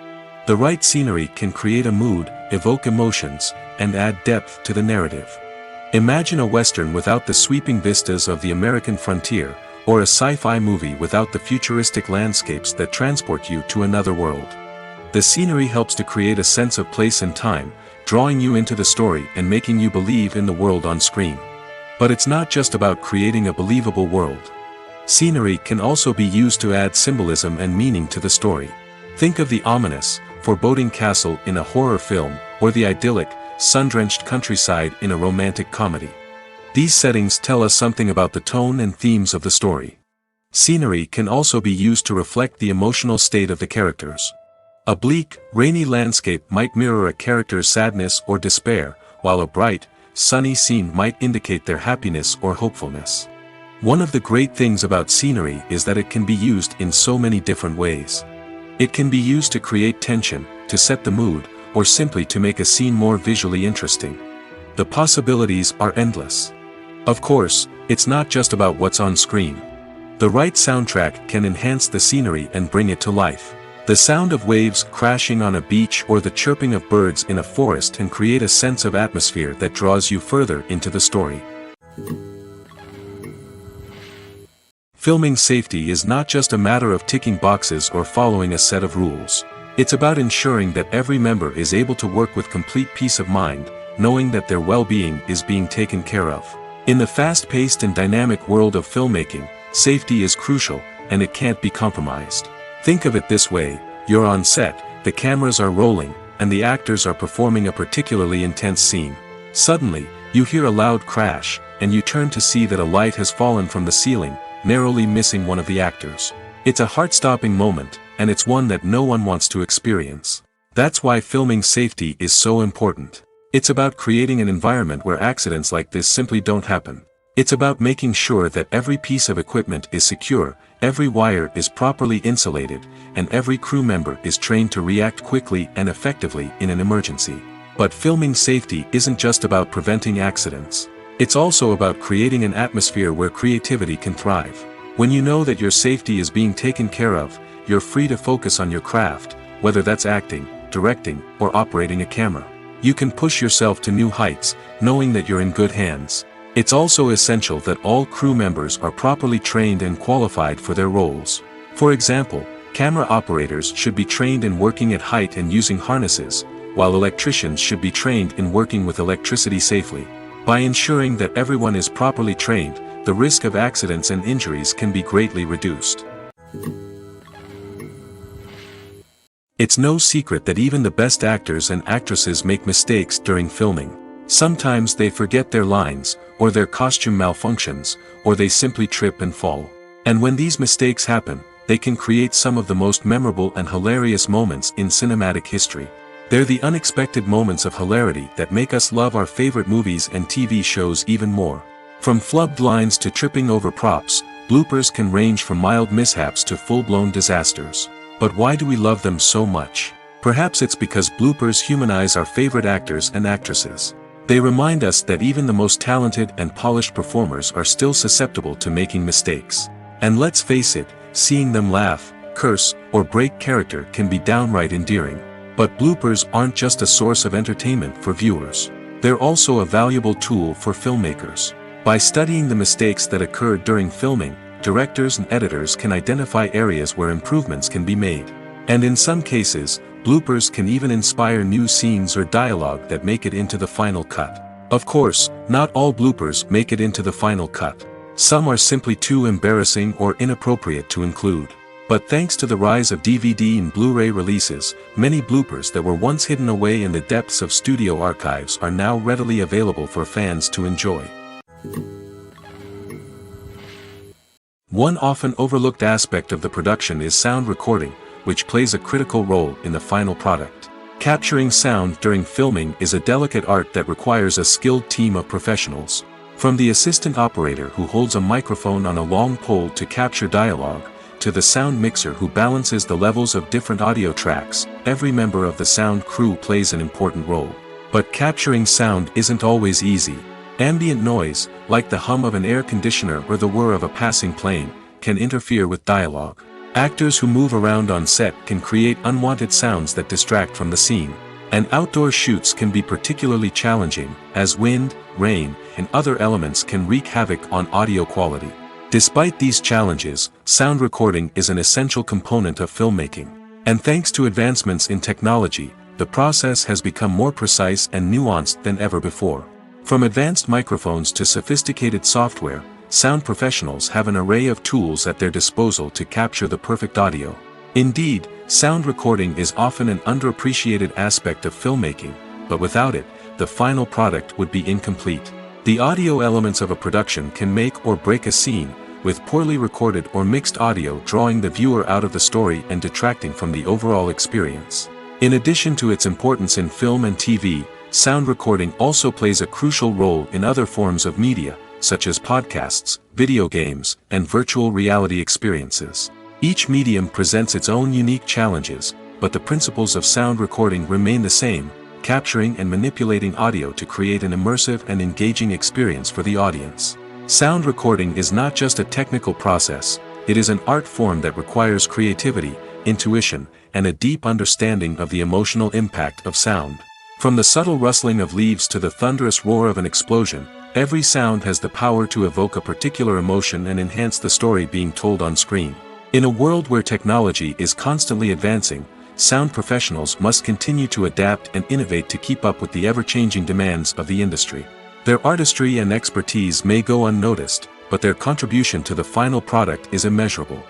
The right scenery can create a mood, evoke emotions, and add depth to the narrative. Imagine a Western without the sweeping vistas of the American frontier, or a sci-fi movie without the futuristic landscapes that transport you to another world. The scenery helps to create a sense of place and time, drawing you into the story and making you believe in the world on screen. But it's not just about creating a believable world. Scenery can also be used to add symbolism and meaning to the story. Think of the ominous, foreboding castle in a horror film, or the idyllic, sun-drenched countryside in a romantic comedy. These settings tell us something about the tone and themes of the story. Scenery can also be used to reflect the emotional state of the characters. A bleak, rainy landscape might mirror a character's sadness or despair, while a bright, sunny scene might indicate their happiness or hopefulness. One of the great things about scenery is that it can be used in so many different ways. It can be used to create tension, to set the mood, or simply to make a scene more visually interesting. The possibilities are endless. Of course, it's not just about what's on screen. The right soundtrack can enhance the scenery and bring it to life. The sound of waves crashing on a beach or the chirping of birds in a forest can create a sense of atmosphere that draws you further into the story. Filming safety is not just a matter of ticking boxes or following a set of rules. It's about ensuring that every member is able to work with complete peace of mind, knowing that their well-being is being taken care of. In the fast-paced and dynamic world of filmmaking, safety is crucial, and it can't be compromised. Think of it this way: you're on set, the cameras are rolling, and the actors are performing a particularly intense scene. Suddenly, you hear a loud crash, and you turn to see that a light has fallen from the ceiling, narrowly missing one of the actors. It's a heart-stopping moment, and it's one that no one wants to experience. That's why filming safety is so important. It's about creating an environment where accidents like this simply don't happen. It's about making sure that every piece of equipment is secure, every wire is properly insulated, and every crew member is trained to react quickly and effectively in an emergency. But filming safety isn't just about preventing accidents. It's also about creating an atmosphere where creativity can thrive. When you know that your safety is being taken care of, you're free to focus on your craft, whether that's acting, directing, or operating a camera. You can push yourself to new heights, knowing that you're in good hands. It's also essential that all crew members are properly trained and qualified for their roles. For example, camera operators should be trained in working at height and using harnesses, while electricians should be trained in working with electricity safely. By ensuring that everyone is properly trained, the risk of accidents and injuries can be greatly reduced. It's no secret that even the best actors and actresses make mistakes during filming. Sometimes they forget their lines, or their costume malfunctions, or they simply trip and fall. And when these mistakes happen, they can create some of the most memorable and hilarious moments in cinematic history. They're the unexpected moments of hilarity that make us love our favorite movies and TV shows even more. From flubbed lines to tripping over props, bloopers can range from mild mishaps to full-blown disasters. But why do we love them so much? Perhaps it's because bloopers humanize our favorite actors and actresses. They remind us that even the most talented and polished performers are still susceptible to making mistakes. And let's face it, seeing them laugh, curse, or break character can be downright endearing. But bloopers aren't just a source of entertainment for viewers. They're also a valuable tool for filmmakers. By studying the mistakes that occurred during filming, directors and editors can identify areas where improvements can be made. And in some cases, bloopers can even inspire new scenes or dialogue that make it into the final cut. Of course, not all bloopers make it into the final cut. Some are simply too embarrassing or inappropriate to include. But thanks to the rise of DVD and Blu-ray releases, many bloopers that were once hidden away in the depths of studio archives are now readily available for fans to enjoy. One often overlooked aspect of the production is sound recording, which plays a critical role in the final product. Capturing sound during filming is a delicate art that requires a skilled team of professionals. From the assistant operator who holds a microphone on a long pole to capture dialogue, to the sound mixer who balances the levels of different audio tracks, every member of the sound crew plays an important role. But capturing sound isn't always easy. Ambient noise, like the hum of an air conditioner or the whir of a passing plane, can interfere with dialogue. Actors who move around on set can create unwanted sounds that distract from the scene. And outdoor shoots can be particularly challenging, as wind, rain, and other elements can wreak havoc on audio quality. Despite these challenges, sound recording is an essential component of filmmaking. And thanks to advancements in technology, the process has become more precise and nuanced than ever before. From advanced microphones to sophisticated software, sound professionals have an array of tools at their disposal to capture the perfect audio. Indeed, sound recording is often an underappreciated aspect of filmmaking, but without it, the final product would be incomplete. The audio elements of a production can make or break a scene, with poorly recorded or mixed audio drawing the viewer out of the story and detracting from the overall experience. In addition to its importance in film and TV, sound recording also plays a crucial role in other forms of media, such as podcasts, video games, and virtual reality experiences. Each medium presents its own unique challenges, but the principles of sound recording remain the same: capturing and manipulating audio to create an immersive and engaging experience for the audience. Sound recording is not just a technical process, it is an art form that requires creativity, intuition, and a deep understanding of the emotional impact of sound. From the subtle rustling of leaves to the thunderous roar of an explosion, every sound has the power to evoke a particular emotion and enhance the story being told on screen. In a world where technology is constantly advancing, sound professionals must continue to adapt and innovate to keep up with the ever-changing demands of the industry. Their artistry and expertise may go unnoticed, but their contribution to the final product is immeasurable.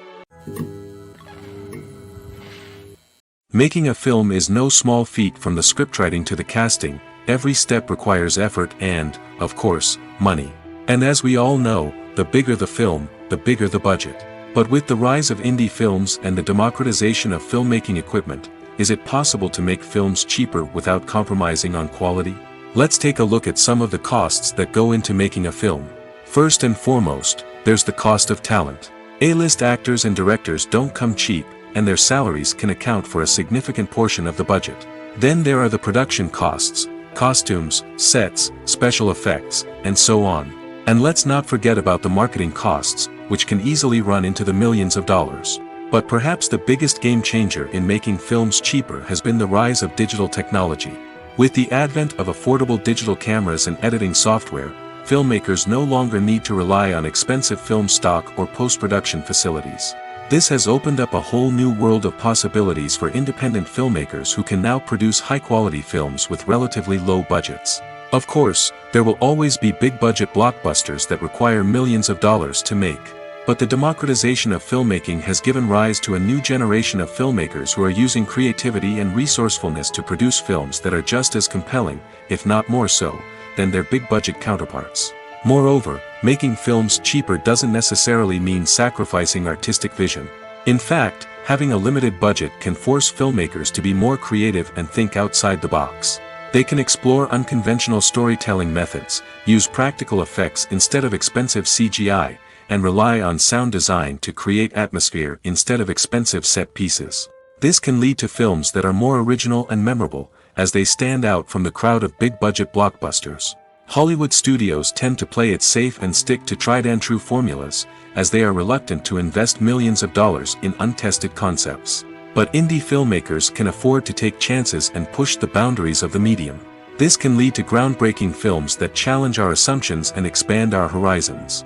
Making a film is no small feat. From the scriptwriting to the casting, every step requires effort and, of course, money. And as we all know, the bigger the film, the bigger the budget. But with the rise of indie films and the democratization of filmmaking equipment, is it possible to make films cheaper without compromising on quality? Let's take a look at some of the costs that go into making a film. First and foremost, there's the cost of talent. A-list actors and directors don't come cheap, and their salaries can account for a significant portion of the budget. Then there are the production costs, costumes, sets, special effects, and so on. And let's not forget about the marketing costs, which can easily run into the millions of dollars. But perhaps the biggest game changer in making films cheaper has been the rise of digital technology. With the advent of affordable digital cameras and editing software, filmmakers no longer need to rely on expensive film stock or post-production facilities. This has opened up a whole new world of possibilities for independent filmmakers who can now produce high-quality films with relatively low budgets. Of course, there will always be big-budget blockbusters that require millions of dollars to make. But the democratization of filmmaking has given rise to a new generation of filmmakers who are using creativity and resourcefulness to produce films that are just as compelling, if not more so, than their big-budget counterparts. Moreover, making films cheaper doesn't necessarily mean sacrificing artistic vision. In fact, having a limited budget can force filmmakers to be more creative and think outside the box. They can explore unconventional storytelling methods, use practical effects instead of expensive CGI, and rely on sound design to create atmosphere instead of expensive set pieces. This can lead to films that are more original and memorable, as they stand out from the crowd of big-budget blockbusters. Hollywood studios tend to play it safe and stick to tried-and-true formulas, as they are reluctant to invest millions of dollars in untested concepts. But indie filmmakers can afford to take chances and push the boundaries of the medium. This can lead to groundbreaking films that challenge our assumptions and expand our horizons.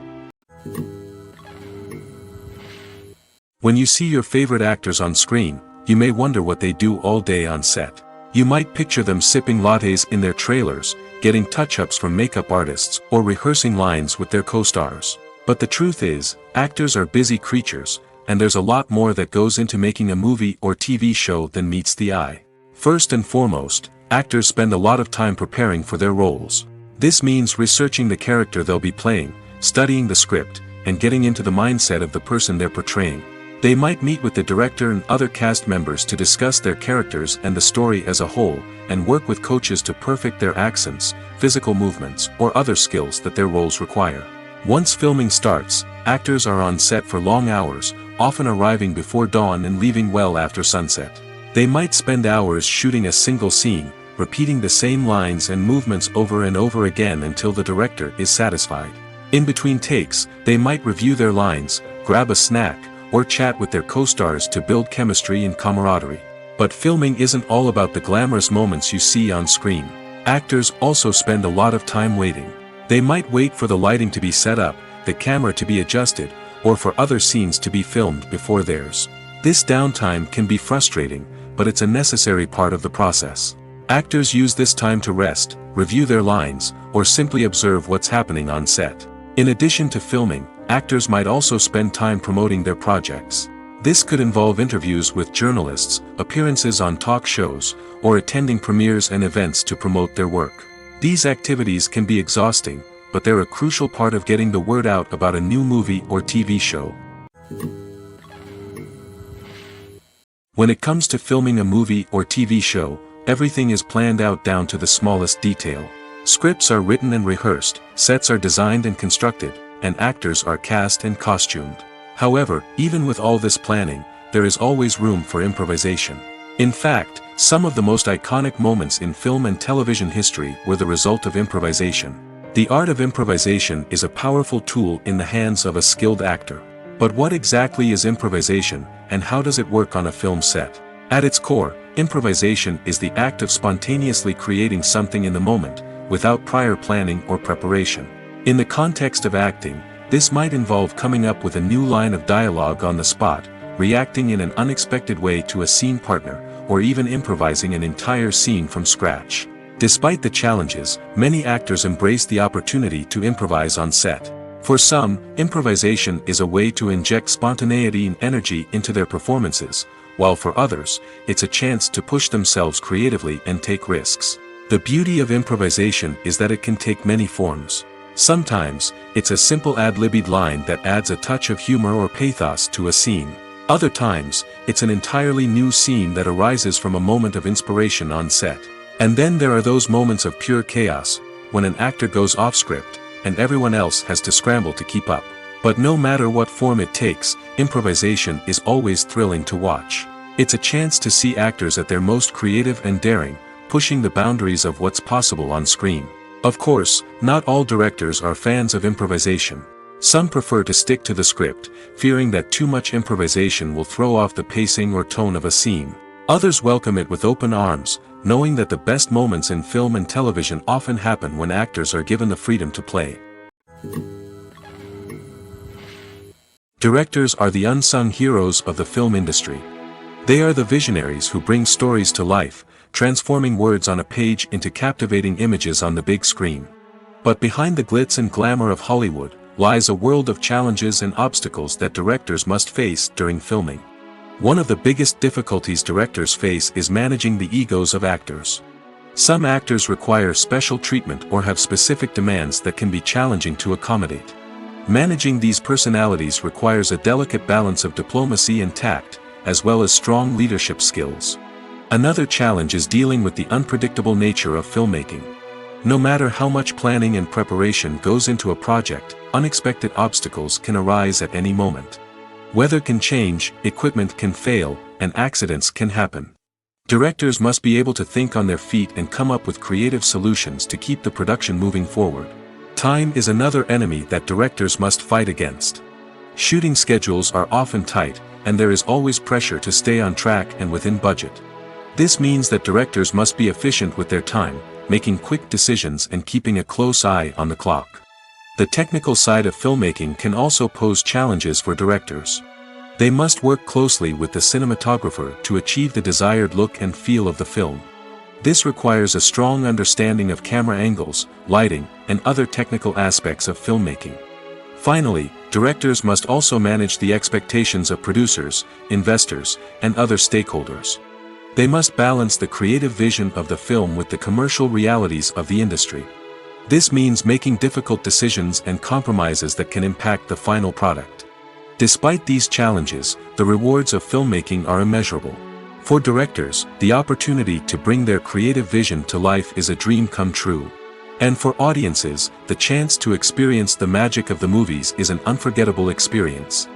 When you see your favorite actors on screen, you may wonder what they do all day on set. You might picture them sipping lattes in their trailers, getting touch-ups from makeup artists, or rehearsing lines with their co-stars. But the truth is, actors are busy creatures, and there's a lot more that goes into making a movie or TV show than meets the eye. First and foremost, actors spend a lot of time preparing for their roles. This means researching the character they'll be playing, studying the script, and getting into the mindset of the person they're portraying. They might meet with the director and other cast members to discuss their characters and the story as a whole, and work with coaches to perfect their accents, physical movements, or other skills that their roles require. Once filming starts, actors are on set for long hours, often arriving before dawn and leaving well after sunset. They might spend hours shooting a single scene, repeating the same lines and movements over and over again until the director is satisfied. In between takes, they might review their lines, grab a snack, or chat with their co-stars to build chemistry and camaraderie. But filming isn't all about the glamorous moments you see on screen. Actors also spend a lot of time waiting. They might wait for the lighting to be set up, the camera to be adjusted, or for other scenes to be filmed before theirs. This downtime can be frustrating, but it's a necessary part of the process. Actors use this time to rest, review their lines, or simply observe what's happening on set. In addition to filming, actors might also spend time promoting their projects. This could involve interviews with journalists, appearances on talk shows, or attending premieres and events to promote their work. These activities can be exhausting, but they're a crucial part of getting the word out about a new movie or TV show. When it comes to filming a movie or TV show, everything is planned out down to the smallest detail. Scripts are written and rehearsed, sets are designed and constructed, and actors are cast and costumed. However, even with all this planning, there is always room for improvisation. In fact, some of the most iconic moments in film and television history were the result of improvisation. The art of improvisation is a powerful tool in the hands of a skilled actor. But what exactly is improvisation, and how does it work on a film set? At its core, improvisation is the act of spontaneously creating something in the moment, without prior planning or preparation. In the context of acting, this might involve coming up with a new line of dialogue on the spot, reacting in an unexpected way to a scene partner, or even improvising an entire scene from scratch. Despite the challenges, many actors embrace the opportunity to improvise on set. For some, improvisation is a way to inject spontaneity and energy into their performances, while for others, it's a chance to push themselves creatively and take risks. The beauty of improvisation is that it can take many forms. Sometimes, it's a simple ad-libbed line that adds a touch of humor or pathos to a scene. Other times, it's an entirely new scene that arises from a moment of inspiration on set. And then there are those moments of pure chaos, when an actor goes off script, and everyone else has to scramble to keep up. But no matter what form it takes, improvisation is always thrilling to watch. It's a chance to see actors at their most creative and daring, pushing the boundaries of what's possible on screen. Of course, not all directors are fans of improvisation. Some prefer to stick to the script, fearing that too much improvisation will throw off the pacing or tone of a scene. Others welcome it with open arms, knowing that the best moments in film and television often happen when actors are given the freedom to play. Directors are the unsung heroes of the film industry. They are the visionaries who bring stories to life, transforming words on a page into captivating images on the big screen. But behind the glitz and glamour of Hollywood, lies a world of challenges and obstacles that directors must face during filming. One of the biggest difficulties directors face is managing the egos of actors. Some actors require special treatment or have specific demands that can be challenging to accommodate. Managing these personalities requires a delicate balance of diplomacy and tact, as well as strong leadership skills. Another challenge is dealing with the unpredictable nature of filmmaking. No matter how much planning and preparation goes into a project, unexpected obstacles can arise at any moment. Weather can change, equipment can fail, and accidents can happen. Directors must be able to think on their feet and come up with creative solutions to keep the production moving forward. Time is another enemy that directors must fight against. Shooting schedules are often tight, and there is always pressure to stay on track and within budget. This means that directors must be efficient with their time, making quick decisions and keeping a close eye on the clock. The technical side of filmmaking can also pose challenges for directors. They must work closely with the cinematographer to achieve the desired look and feel of the film. This requires a strong understanding of camera angles, lighting, and other technical aspects of filmmaking. Finally, directors must also manage the expectations of producers, investors, and other stakeholders. They must balance the creative vision of the film with the commercial realities of the industry. This means making difficult decisions and compromises that can impact the final product. Despite these challenges, the rewards of filmmaking are immeasurable. For directors, the opportunity to bring their creative vision to life is a dream come true. And for audiences, the chance to experience the magic of the movies is an unforgettable experience.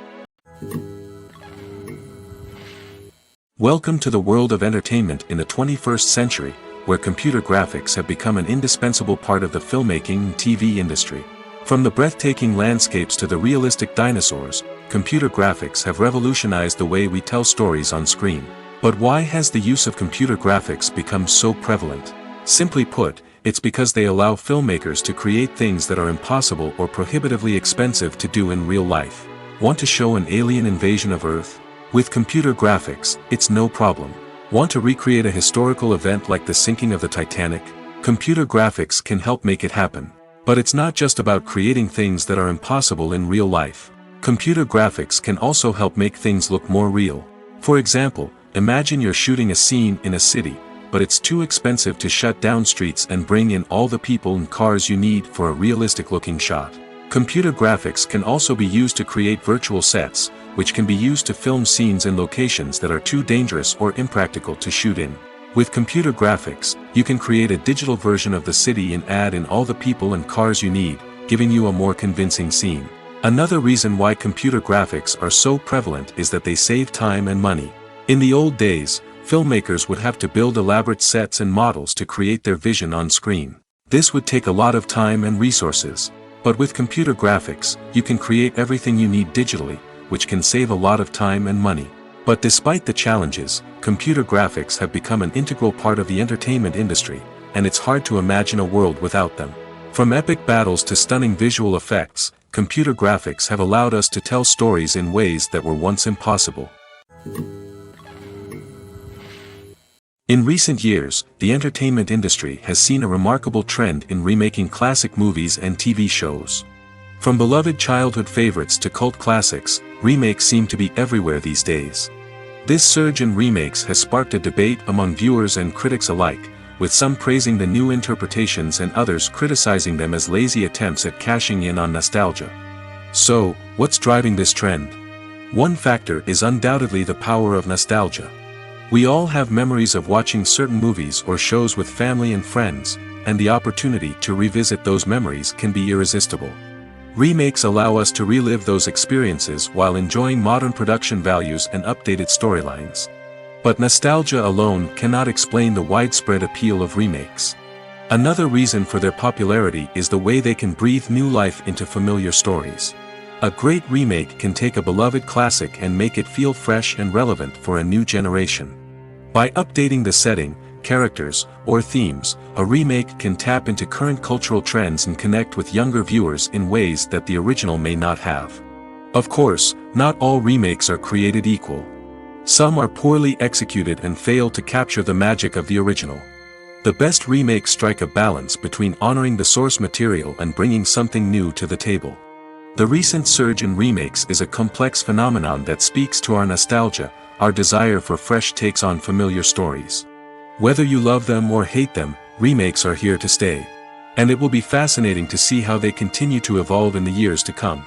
Welcome to the world of entertainment in the 21st century, where computer graphics have become an indispensable part of the filmmaking and TV industry. From the breathtaking landscapes to the realistic dinosaurs, computer graphics have revolutionized the way we tell stories on screen. But why has the use of computer graphics become so prevalent? Simply put, it's because they allow filmmakers to create things that are impossible or prohibitively expensive to do in real life. Want to show an alien invasion of Earth? With computer graphics, it's no problem. Want to recreate a historical event like the sinking of the Titanic? Computer graphics can help make it happen. But it's not just about creating things that are impossible in real life. Computer graphics can also help make things look more real. For example, imagine you're shooting a scene in a city, but it's too expensive to shut down streets and bring in all the people and cars you need for a realistic-looking shot. Computer graphics can also be used to create virtual sets, which can be used to film scenes in locations that are too dangerous or impractical to shoot in. With computer graphics, you can create a digital version of the city and add in all the people and cars you need, giving you a more convincing scene. Another reason why computer graphics are so prevalent is that they save time and money. In the old days, filmmakers would have to build elaborate sets and models to create their vision on screen. This would take a lot of time and resources. But with computer graphics, you can create everything you need digitally, which can save a lot of time and money. But despite the challenges, computer graphics have become an integral part of the entertainment industry, and it's hard to imagine a world without them. From epic battles to stunning visual effects, computer graphics have allowed us to tell stories in ways that were once impossible. In recent years, the entertainment industry has seen a remarkable trend in remaking classic movies and TV shows. From beloved childhood favorites to cult classics, remakes seem to be everywhere these days. This surge in remakes has sparked a debate among viewers and critics alike, with some praising the new interpretations and others criticizing them as lazy attempts at cashing in on nostalgia. So, what's driving this trend? One factor is undoubtedly the power of nostalgia. We all have memories of watching certain movies or shows with family and friends, and the opportunity to revisit those memories can be irresistible. Remakes allow us to relive those experiences while enjoying modern production values and updated storylines. But nostalgia alone cannot explain the widespread appeal of remakes. Another reason for their popularity is the way they can breathe new life into familiar stories. A great remake can take a beloved classic and make it feel fresh and relevant for a new generation. By updating the setting, characters, or themes, a remake can tap into current cultural trends and connect with younger viewers in ways that the original may not have. Of course, not all remakes are created equal. Some are poorly executed and fail to capture the magic of the original. The best remakes strike a balance between honoring the source material and bringing something new to the table. The recent surge in remakes is a complex phenomenon that speaks to our nostalgia, our desire for fresh takes on familiar stories. Whether you love them or hate them, remakes are here to stay. And it will be fascinating to see how they continue to evolve in the years to come.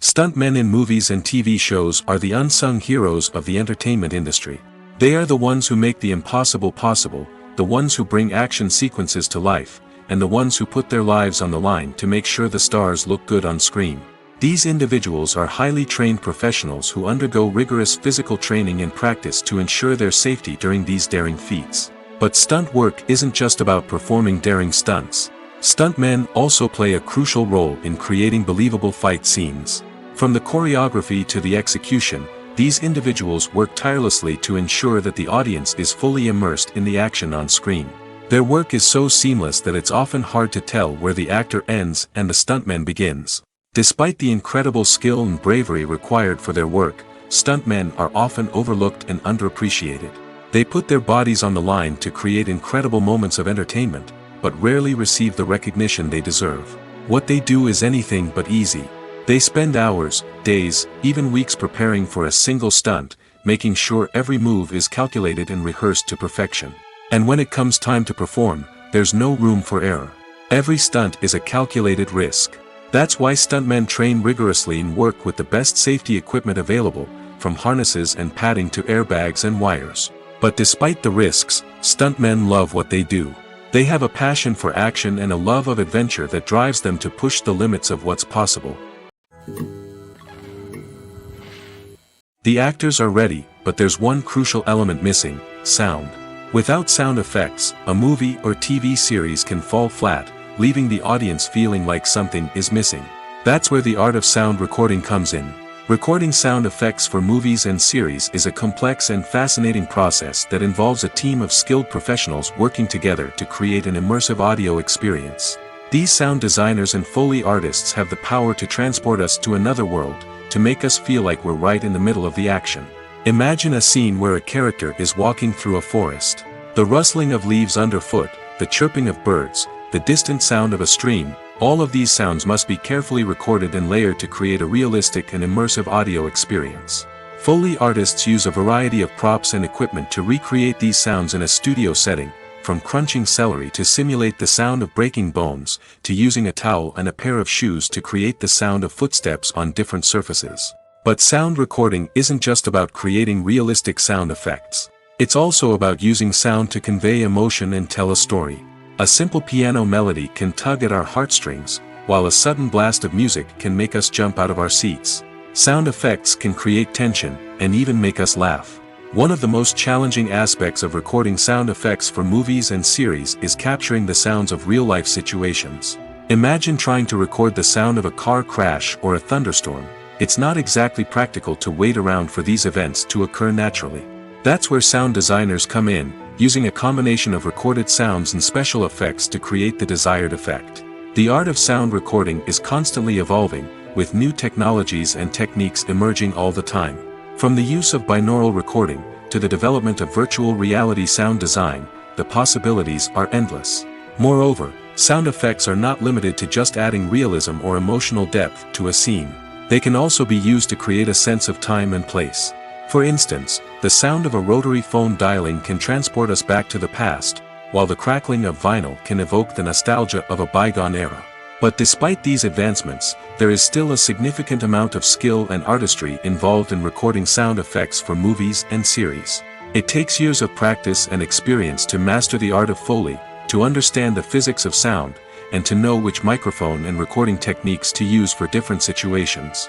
Stuntmen in movies and TV shows are the unsung heroes of the entertainment industry. They are the ones who make the impossible possible, the ones who bring action sequences to life, and the ones who put their lives on the line to make sure the stars look good on screen. These individuals are highly trained professionals who undergo rigorous physical training and practice to ensure their safety during these daring feats. But stunt work isn't just about performing daring stunts. Stuntmen also play a crucial role in creating believable fight scenes. From the choreography to the execution, these individuals work tirelessly to ensure that the audience is fully immersed in the action on screen. Their work is so seamless that it's often hard to tell where the actor ends and the stuntman begins. Despite the incredible skill and bravery required for their work, stuntmen are often overlooked and underappreciated. They put their bodies on the line to create incredible moments of entertainment, but rarely receive the recognition they deserve. What they do is anything but easy. They spend hours, days, even weeks preparing for a single stunt, making sure every move is calculated and rehearsed to perfection. And when it comes time to perform, there's no room for error. Every stunt is a calculated risk. That's why stuntmen train rigorously and work with the best safety equipment available, from harnesses and padding to airbags and wires. But despite the risks, stuntmen love what they do. They have a passion for action and a love of adventure that drives them to push the limits of what's possible. The actors are ready, but there's one crucial element missing: sound. Without sound effects, a movie or TV series can fall flat, leaving the audience feeling like something is missing. That's where the art of sound recording comes in. Recording sound effects for movies and series is a complex and fascinating process that involves a team of skilled professionals working together to create an immersive audio experience. These sound designers and Foley artists have the power to transport us to another world, to make us feel like we're right in the middle of the action. Imagine a scene where a character is walking through a forest. The rustling of leaves underfoot, the chirping of birds, the distant sound of a stream, all of these sounds must be carefully recorded and layered to create a realistic and immersive audio experience. Foley artists use a variety of props and equipment to recreate these sounds in a studio setting, from crunching celery to simulate the sound of breaking bones, to using a towel and a pair of shoes to create the sound of footsteps on different surfaces. But sound recording isn't just about creating realistic sound effects. It's also about using sound to convey emotion and tell a story. A simple piano melody can tug at our heartstrings, while a sudden blast of music can make us jump out of our seats. Sound effects can create tension, and even make us laugh. One of the most challenging aspects of recording sound effects for movies and series is capturing the sounds of real-life situations. Imagine trying to record the sound of a car crash or a thunderstorm. It's not exactly practical to wait around for these events to occur naturally. That's where sound designers come in, using a combination of recorded sounds and special effects to create the desired effect. The art of sound recording is constantly evolving, with new technologies and techniques emerging all the time. From the use of binaural recording, to the development of virtual reality sound design, the possibilities are endless. Moreover, sound effects are not limited to just adding realism or emotional depth to a scene. They can also be used to create a sense of time and place. For instance, the sound of a rotary phone dialing can transport us back to the past, while the crackling of vinyl can evoke the nostalgia of a bygone era. But despite these advancements, there is still a significant amount of skill and artistry involved in recording sound effects for movies and series. It takes years of practice and experience to master the art of Foley, to understand the physics of sound, and to know which microphone and recording techniques to use for different situations.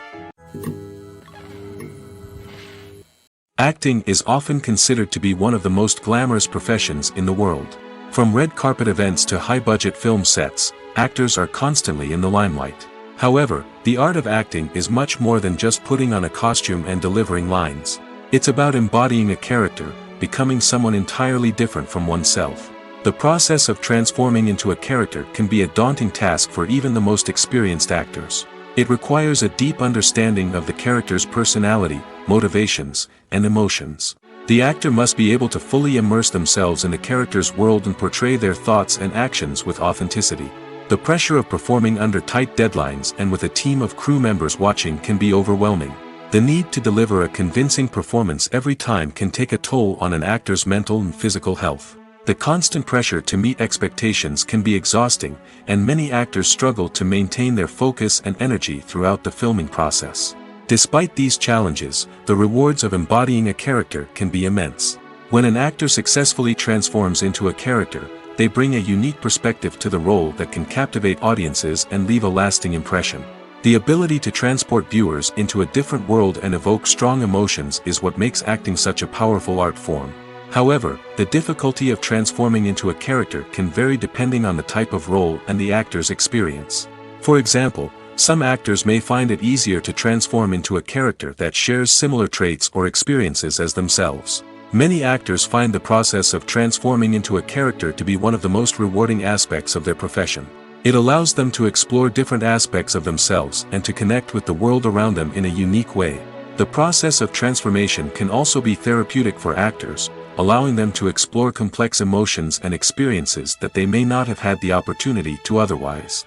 Acting is often considered to be one of the most glamorous professions in the world. From red carpet events to high-budget film sets, actors are constantly in the limelight. However, the art of acting is much more than just putting on a costume and delivering lines. It's about embodying a character, becoming someone entirely different from oneself. The process of transforming into a character can be a daunting task for even the most experienced actors. It requires a deep understanding of the character's personality, motivations, and emotions. The actor must be able to fully immerse themselves in the character's world and portray their thoughts and actions with authenticity. The pressure of performing under tight deadlines and with a team of crew members watching can be overwhelming. The need to deliver a convincing performance every time can take a toll on an actor's mental and physical health. The constant pressure to meet expectations can be exhausting, and many actors struggle to maintain their focus and energy throughout the filming process. Despite these challenges, the rewards of embodying a character can be immense. When an actor successfully transforms into a character, they bring a unique perspective to the role that can captivate audiences and leave a lasting impression. The ability to transport viewers into a different world and evoke strong emotions is what makes acting such a powerful art form. However, the difficulty of transforming into a character can vary depending on the type of role and the actor's experience. For example, some actors may find it easier to transform into a character that shares similar traits or experiences as themselves. Many actors find the process of transforming into a character to be one of the most rewarding aspects of their profession. It allows them to explore different aspects of themselves and to connect with the world around them in a unique way. The process of transformation can also be therapeutic for actors, allowing them to explore complex emotions and experiences that they may not have had the opportunity to otherwise.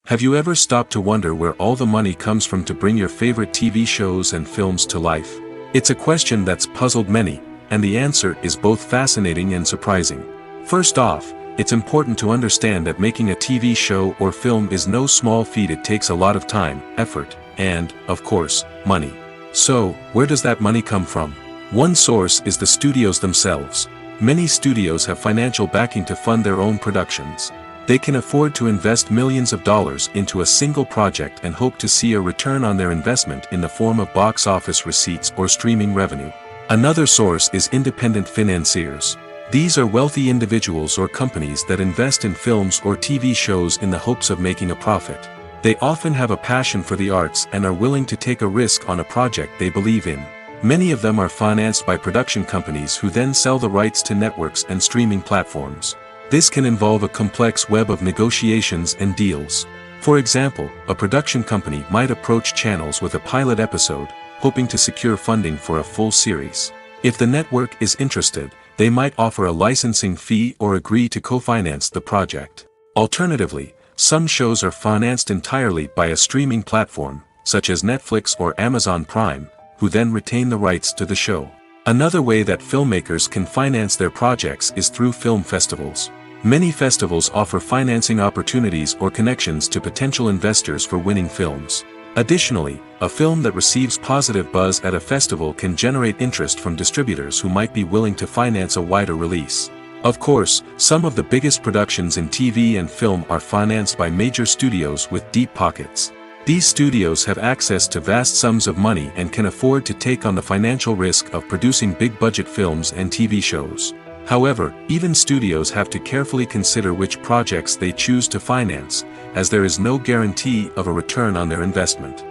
Have you ever stopped to wonder where all the money comes from to bring your favorite TV shows and films to life? It's a question that's puzzled many, and the answer is both fascinating and surprising. First off, it's important to understand that making a TV show or film is no small feat. It takes a lot of time, effort, and, of course, money. So, where does that money come from? One source is the studios themselves. Many studios have financial backing to fund their own productions. They can afford to invest millions of dollars into a single project and hope to see a return on their investment in the form of box office receipts or streaming revenue. Another source is independent financiers. These are wealthy individuals or companies that invest in films or TV shows in the hopes of making a profit. They often have a passion for the arts and are willing to take a risk on a project they believe in. Many of them are financed by production companies who then sell the rights to networks and streaming platforms. This can involve a complex web of negotiations and deals. For example, a production company might approach channels with a pilot episode, hoping to secure funding for a full series. If the network is interested, they might offer a licensing fee or agree to co-finance the project. Alternatively, some shows are financed entirely by a streaming platform, such as Netflix or Amazon Prime, who then retain the rights to the show. Another way that filmmakers can finance their projects is through film festivals. Many festivals offer financing opportunities or connections to potential investors for winning films. Additionally, a film that receives positive buzz at a festival can generate interest from distributors who might be willing to finance a wider release. Of course, some of the biggest productions in TV and film are financed by major studios with deep pockets. These studios have access to vast sums of money and can afford to take on the financial risk of producing big-budget films and TV shows. However, even studios have to carefully consider which projects they choose to finance, as there is no guarantee of a return on their investment.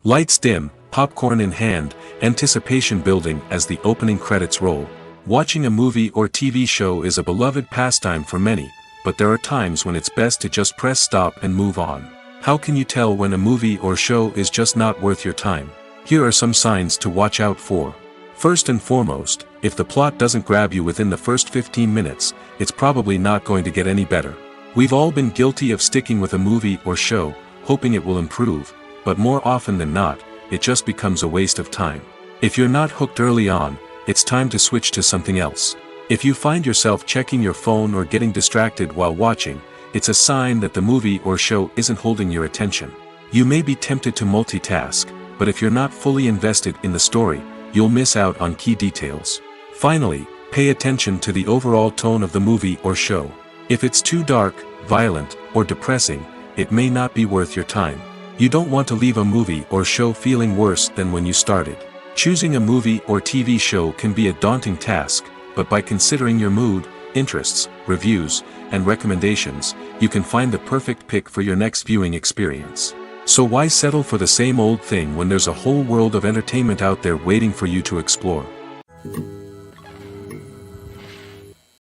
Lights dim, popcorn in hand, anticipation building as the opening credits roll. Watching a movie or TV show is a beloved pastime for many, but there are times when it's best to just press stop and move on. How can you tell when a movie or show is just not worth your time? Here are some signs to watch out for. First and foremost, if the plot doesn't grab you within the first 15 minutes, it's probably not going to get any better. We've all been guilty of sticking with a movie or show, hoping it will improve, but more often than not, it just becomes a waste of time. If you're not hooked early on, it's time to switch to something else. If you find yourself checking your phone or getting distracted while watching, it's a sign that the movie or show isn't holding your attention. You may be tempted to multitask, but if you're not fully invested in the story, you'll miss out on key details. Finally, pay attention to the overall tone of the movie or show. If it's too dark, violent, or depressing, it may not be worth your time. You don't want to leave a movie or show feeling worse than when you started. Choosing a movie or TV show can be a daunting task, but by considering your mood, interests, reviews, and recommendations, you can find the perfect pick for your next viewing experience. So why settle for the same old thing when there's a whole world of entertainment out there waiting for you to explore?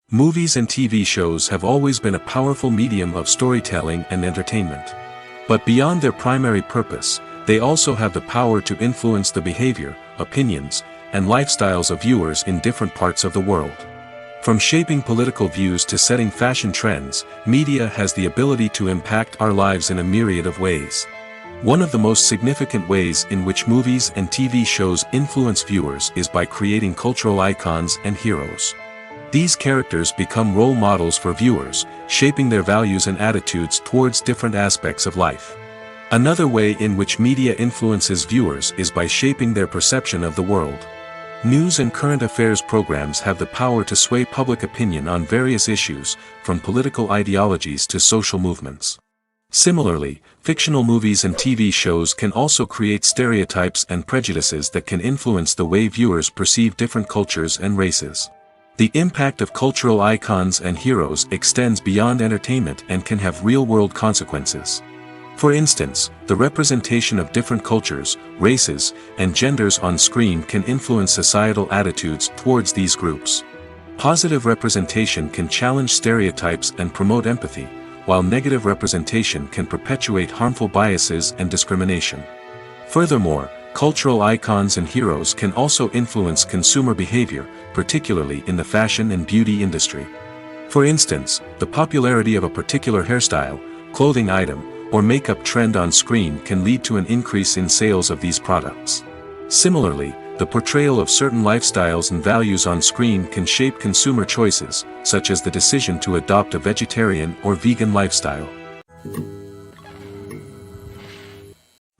Movies and TV shows have always been a powerful medium of storytelling and entertainment. But beyond their primary purpose, they also have the power to influence the behavior, opinions, and lifestyles of viewers in different parts of the world. From shaping political views to setting fashion trends, media has the ability to impact our lives in a myriad of ways. One of the most significant ways in which movies and TV shows influence viewers is by creating cultural icons and heroes. These characters become role models for viewers, shaping their values and attitudes towards different aspects of life. Another way in which media influences viewers is by shaping their perception of the world. News and current affairs programs have the power to sway public opinion on various issues, from political ideologies to social movements. Similarly, fictional movies and TV shows can also create stereotypes and prejudices that can influence the way viewers perceive different cultures and races. The impact of cultural icons and heroes extends beyond entertainment and can have real-world consequences. For instance, the representation of different cultures, races, and genders on screen can influence societal attitudes towards these groups. Positive representation can challenge stereotypes and promote empathy, while negative representation can perpetuate harmful biases and discrimination. Furthermore, cultural icons and heroes can also influence consumer behavior, particularly in the fashion and beauty industry. For instance, the popularity of a particular hairstyle, clothing item, or makeup trend on screen can lead to an increase in sales of these products. Similarly, the portrayal of certain lifestyles and values on screen can shape consumer choices, such as the decision to adopt a vegetarian or vegan lifestyle.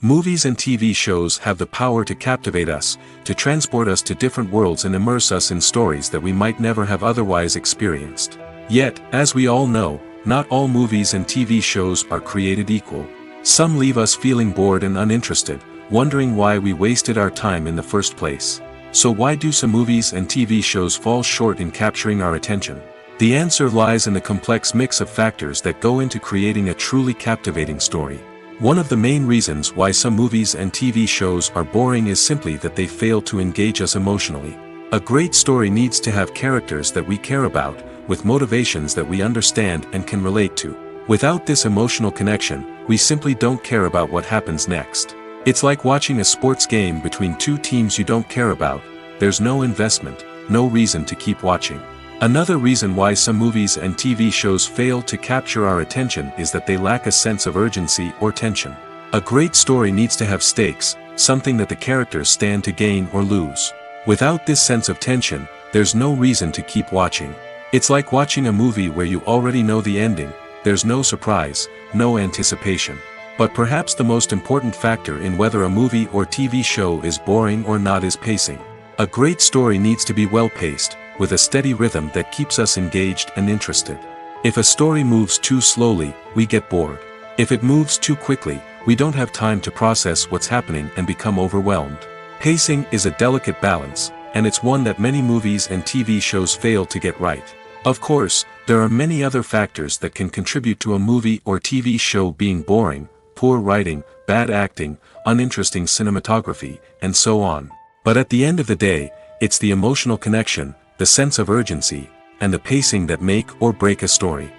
Movies and TV shows have the power to captivate us, to transport us to different worlds and immerse us in stories that we might never have otherwise experienced. Yet, as we all know, not all movies and TV shows are created equal. Some leave us feeling bored and uninterested, wondering why we wasted our time in the first place. So why do some movies and TV shows fall short in capturing our attention? The answer lies in the complex mix of factors that go into creating a truly captivating story. One of the main reasons why some movies and TV shows are boring is simply that they fail to engage us emotionally. A great story needs to have characters that we care about, with motivations that we understand and can relate to. Without this emotional connection, we simply don't care about what happens next. It's like watching a sports game between two teams you don't care about. There's no investment, no reason to keep watching. Another reason why some movies and TV shows fail to capture our attention is that they lack a sense of urgency or tension. A great story needs to have stakes, something that the characters stand to gain or lose. Without this sense of tension, there's no reason to keep watching. It's like watching a movie where you already know the ending. There's no surprise, no anticipation. But perhaps the most important factor in whether a movie or TV show is boring or not is pacing. A great story needs to be well-paced, with a steady rhythm that keeps us engaged and interested. If a story moves too slowly, we get bored. If it moves too quickly, we don't have time to process what's happening and become overwhelmed. Pacing is a delicate balance, and it's one that many movies and TV shows fail to get right. Of course, there are many other factors that can contribute to a movie or TV show being boring: poor writing, bad acting, uninteresting cinematography, and so on. But at the end of the day, it's the emotional connection, the sense of urgency, and the pacing that make or break a story.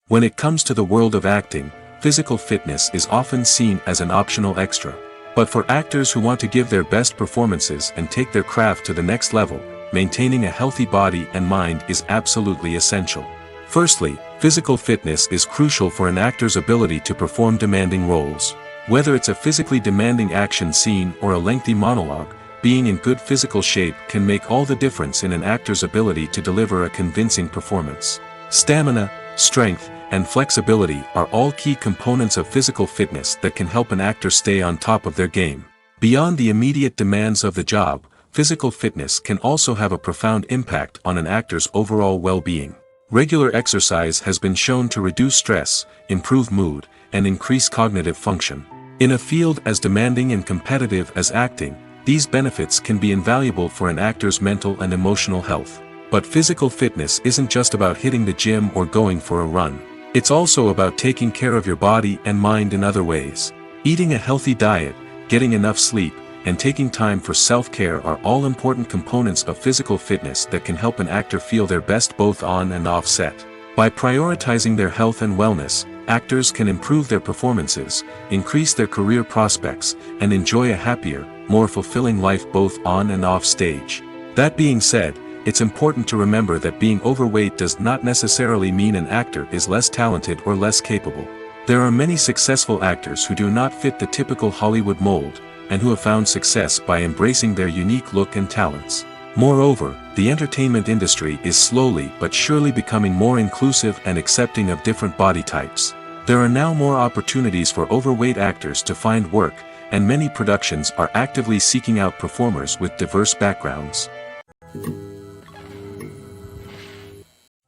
When it comes to the world of acting, physical fitness is often seen as an optional extra. But for actors who want to give their best performances and take their craft to the next level, maintaining a healthy body and mind is absolutely essential. Firstly, physical fitness is crucial for an actor's ability to perform demanding roles. Whether it's a physically demanding action scene or a lengthy monologue, being in good physical shape can make all the difference in an actor's ability to deliver a convincing performance. Stamina, strength, and flexibility are all key components of physical fitness that can help an actor stay on top of their game. Beyond the immediate demands of the job, physical fitness can also have a profound impact on an actor's overall well-being. Regular exercise has been shown to reduce stress, improve mood, and increase cognitive function. In a field as demanding and competitive as acting, these benefits can be invaluable for an actor's mental and emotional health. But physical fitness isn't just about hitting the gym or going for a run. It's also about taking care of your body and mind in other ways. Eating a healthy diet, getting enough sleep, and taking time for self-care are all important components of physical fitness that can help an actor feel their best both on and off set. By prioritizing their health and wellness, actors can improve their performances, increase their career prospects, and enjoy a happier, more fulfilling life both on and off stage. That being said, it's important to remember that being overweight does not necessarily mean an actor is less talented or less capable. There are many successful actors who do not fit the typical Hollywood mold, and who have found success by embracing their unique look and talents. Moreover, the entertainment industry is slowly but surely becoming more inclusive and accepting of different body types. There are now more opportunities for overweight actors to find work, and many productions are actively seeking out performers with diverse backgrounds.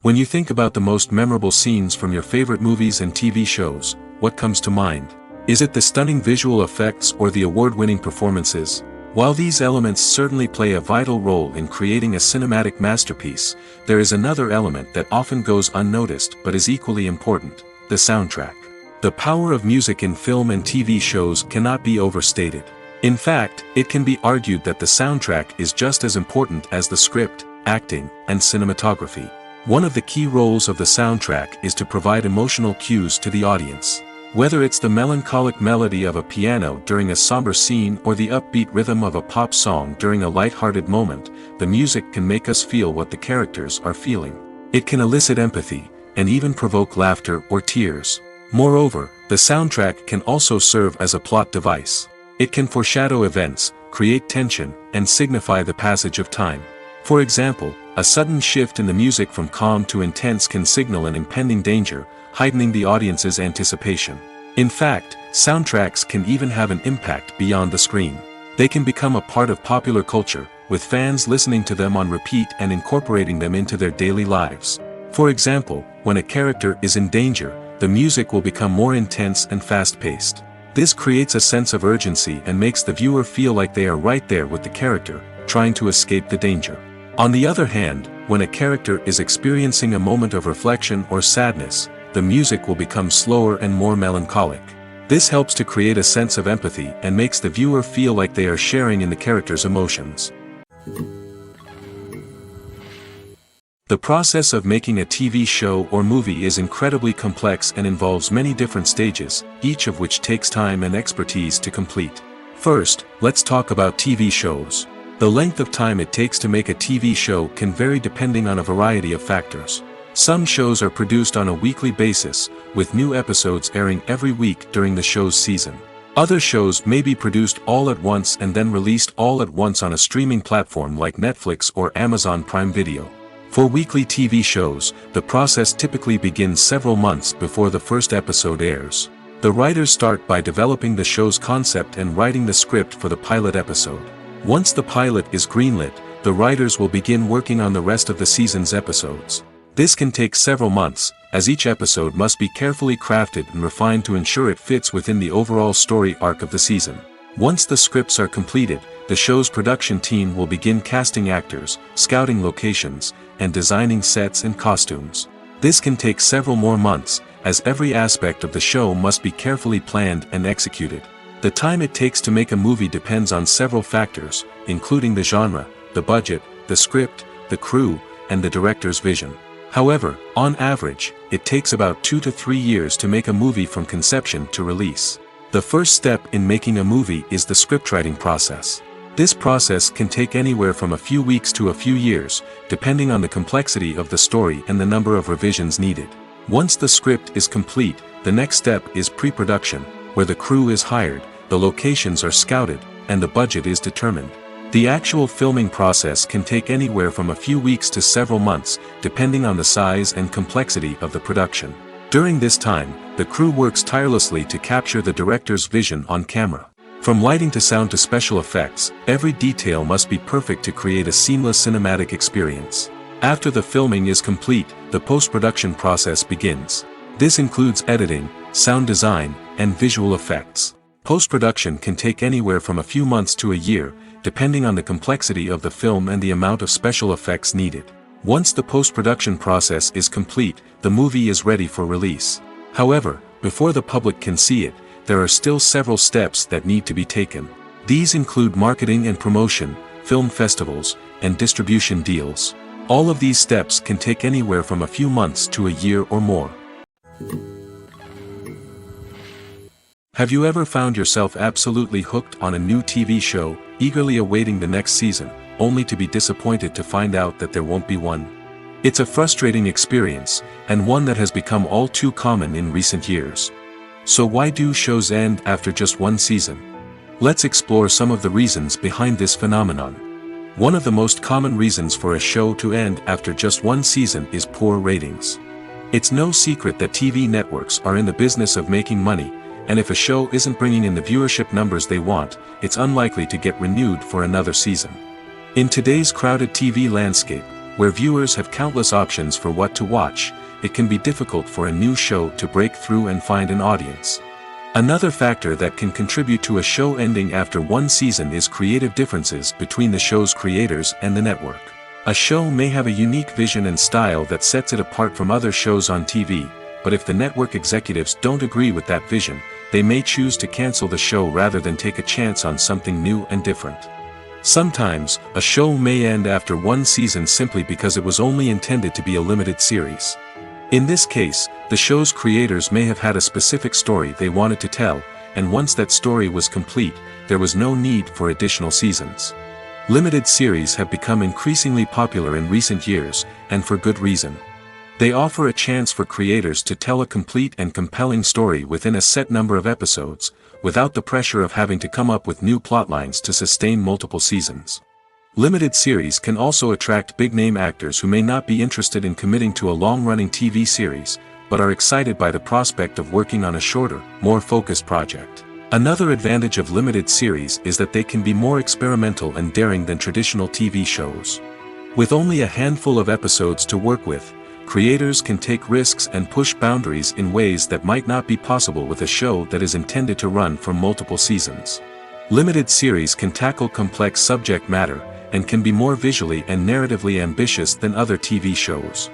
When you think about the most memorable scenes from your favorite movies and TV shows, what comes to mind? Is it the stunning visual effects or the award-winning performances? While these elements certainly play a vital role in creating a cinematic masterpiece, there is another element that often goes unnoticed but is equally important: the soundtrack. The power of music in film and TV shows cannot be overstated. In fact, it can be argued that the soundtrack is just as important as the script, acting, and cinematography. One of the key roles of the soundtrack is to provide emotional cues to the audience. Whether it's the melancholic melody of a piano during a somber scene or the upbeat rhythm of a pop song during a light-hearted moment, the music can make us feel what the characters are feeling. It can elicit empathy, and even provoke laughter or tears. Moreover, the soundtrack can also serve as a plot device. It can foreshadow events, create tension, and signify the passage of time. For example, a sudden shift in the music from calm to intense can signal an impending danger, heightening the audience's anticipation. In fact, soundtracks can even have an impact beyond the screen. They can become a part of popular culture, with fans listening to them on repeat and incorporating them into their daily lives. For example, when a character is in danger, the music will become more intense and fast-paced. This creates a sense of urgency and makes the viewer feel like they are right there with the character, trying to escape the danger. On the other hand, when a character is experiencing a moment of reflection or sadness, the music will become slower and more melancholic. This helps to create a sense of empathy and makes the viewer feel like they are sharing in the character's emotions. The process of making a TV show or movie is incredibly complex and involves many different stages, each of which takes time and expertise to complete. First, let's talk about TV shows. The length of time it takes to make a TV show can vary depending on a variety of factors. Some shows are produced on a weekly basis, with new episodes airing every week during the show's season. Other shows may be produced all at once and then released all at once on a streaming platform like Netflix or Amazon Prime Video. For weekly TV shows, the process typically begins several months before the first episode airs. The writers start by developing the show's concept and writing the script for the pilot episode. Once the pilot is greenlit, the writers will begin working on the rest of the season's episodes. This can take several months, as each episode must be carefully crafted and refined to ensure it fits within the overall story arc of the season. Once the scripts are completed, the show's production team will begin casting actors, scouting locations, and designing sets and costumes. This can take several more months, as every aspect of the show must be carefully planned and executed. The time it takes to make a movie depends on several factors, including the genre, the budget, the script, the crew, and the director's vision. However, on average, it takes about 2 to 3 years to make a movie from conception to release. The first step in making a movie is the scriptwriting process. This process can take anywhere from a few weeks to a few years, depending on the complexity of the story and the number of revisions needed. Once the script is complete, the next step is pre-production, where the crew is hired, the locations are scouted, and the budget is determined. The actual filming process can take anywhere from a few weeks to several months, depending on the size and complexity of the production. During this time, the crew works tirelessly to capture the director's vision on camera. From lighting to sound to special effects, every detail must be perfect to create a seamless cinematic experience. After the filming is complete, the post-production process begins. This includes editing, sound design, and visual effects. Post-production can take anywhere from a few months to a year, depending on the complexity of the film and the amount of special effects needed. Once the post-production process is complete, the movie is ready for release. However, before the public can see it, there are still several steps that need to be taken. These include marketing and promotion, film festivals, and distribution deals. All of these steps can take anywhere from a few months to a year or more. Have you ever found yourself absolutely hooked on a new TV show, eagerly awaiting the next season, only to be disappointed to find out that there won't be one? It's a frustrating experience, and one that has become all too common in recent years. So why do shows end after just one season? Let's explore some of the reasons behind this phenomenon. One of the most common reasons for a show to end after just one season is poor ratings. It's no secret that TV networks are in the business of making money, and if a show isn't bringing in the viewership numbers they want, it's unlikely to get renewed for another season. In today's crowded TV landscape, where viewers have countless options for what to watch, it can be difficult for a new show to break through and find an audience. Another factor that can contribute to a show ending after one season is creative differences between the show's creators and the network. A show may have a unique vision and style that sets it apart from other shows on TV, but if the network executives don't agree with that vision, they may choose to cancel the show rather than take a chance on something new and different. Sometimes, a show may end after one season simply because it was only intended to be a limited series. In this case, the show's creators may have had a specific story they wanted to tell, and once that story was complete, there was no need for additional seasons. Limited series have become increasingly popular in recent years, and for good reason. They offer a chance for creators to tell a complete and compelling story within a set number of episodes, without the pressure of having to come up with new plotlines to sustain multiple seasons. Limited series can also attract big-name actors who may not be interested in committing to a long-running TV series, but are excited by the prospect of working on a shorter, more focused project. Another advantage of limited series is that they can be more experimental and daring than traditional TV shows. With only a handful of episodes to work with, creators can take risks and push boundaries in ways that might not be possible with a show that is intended to run for multiple seasons. Limited series can tackle complex subject matter, and can be more visually and narratively ambitious than other TV shows.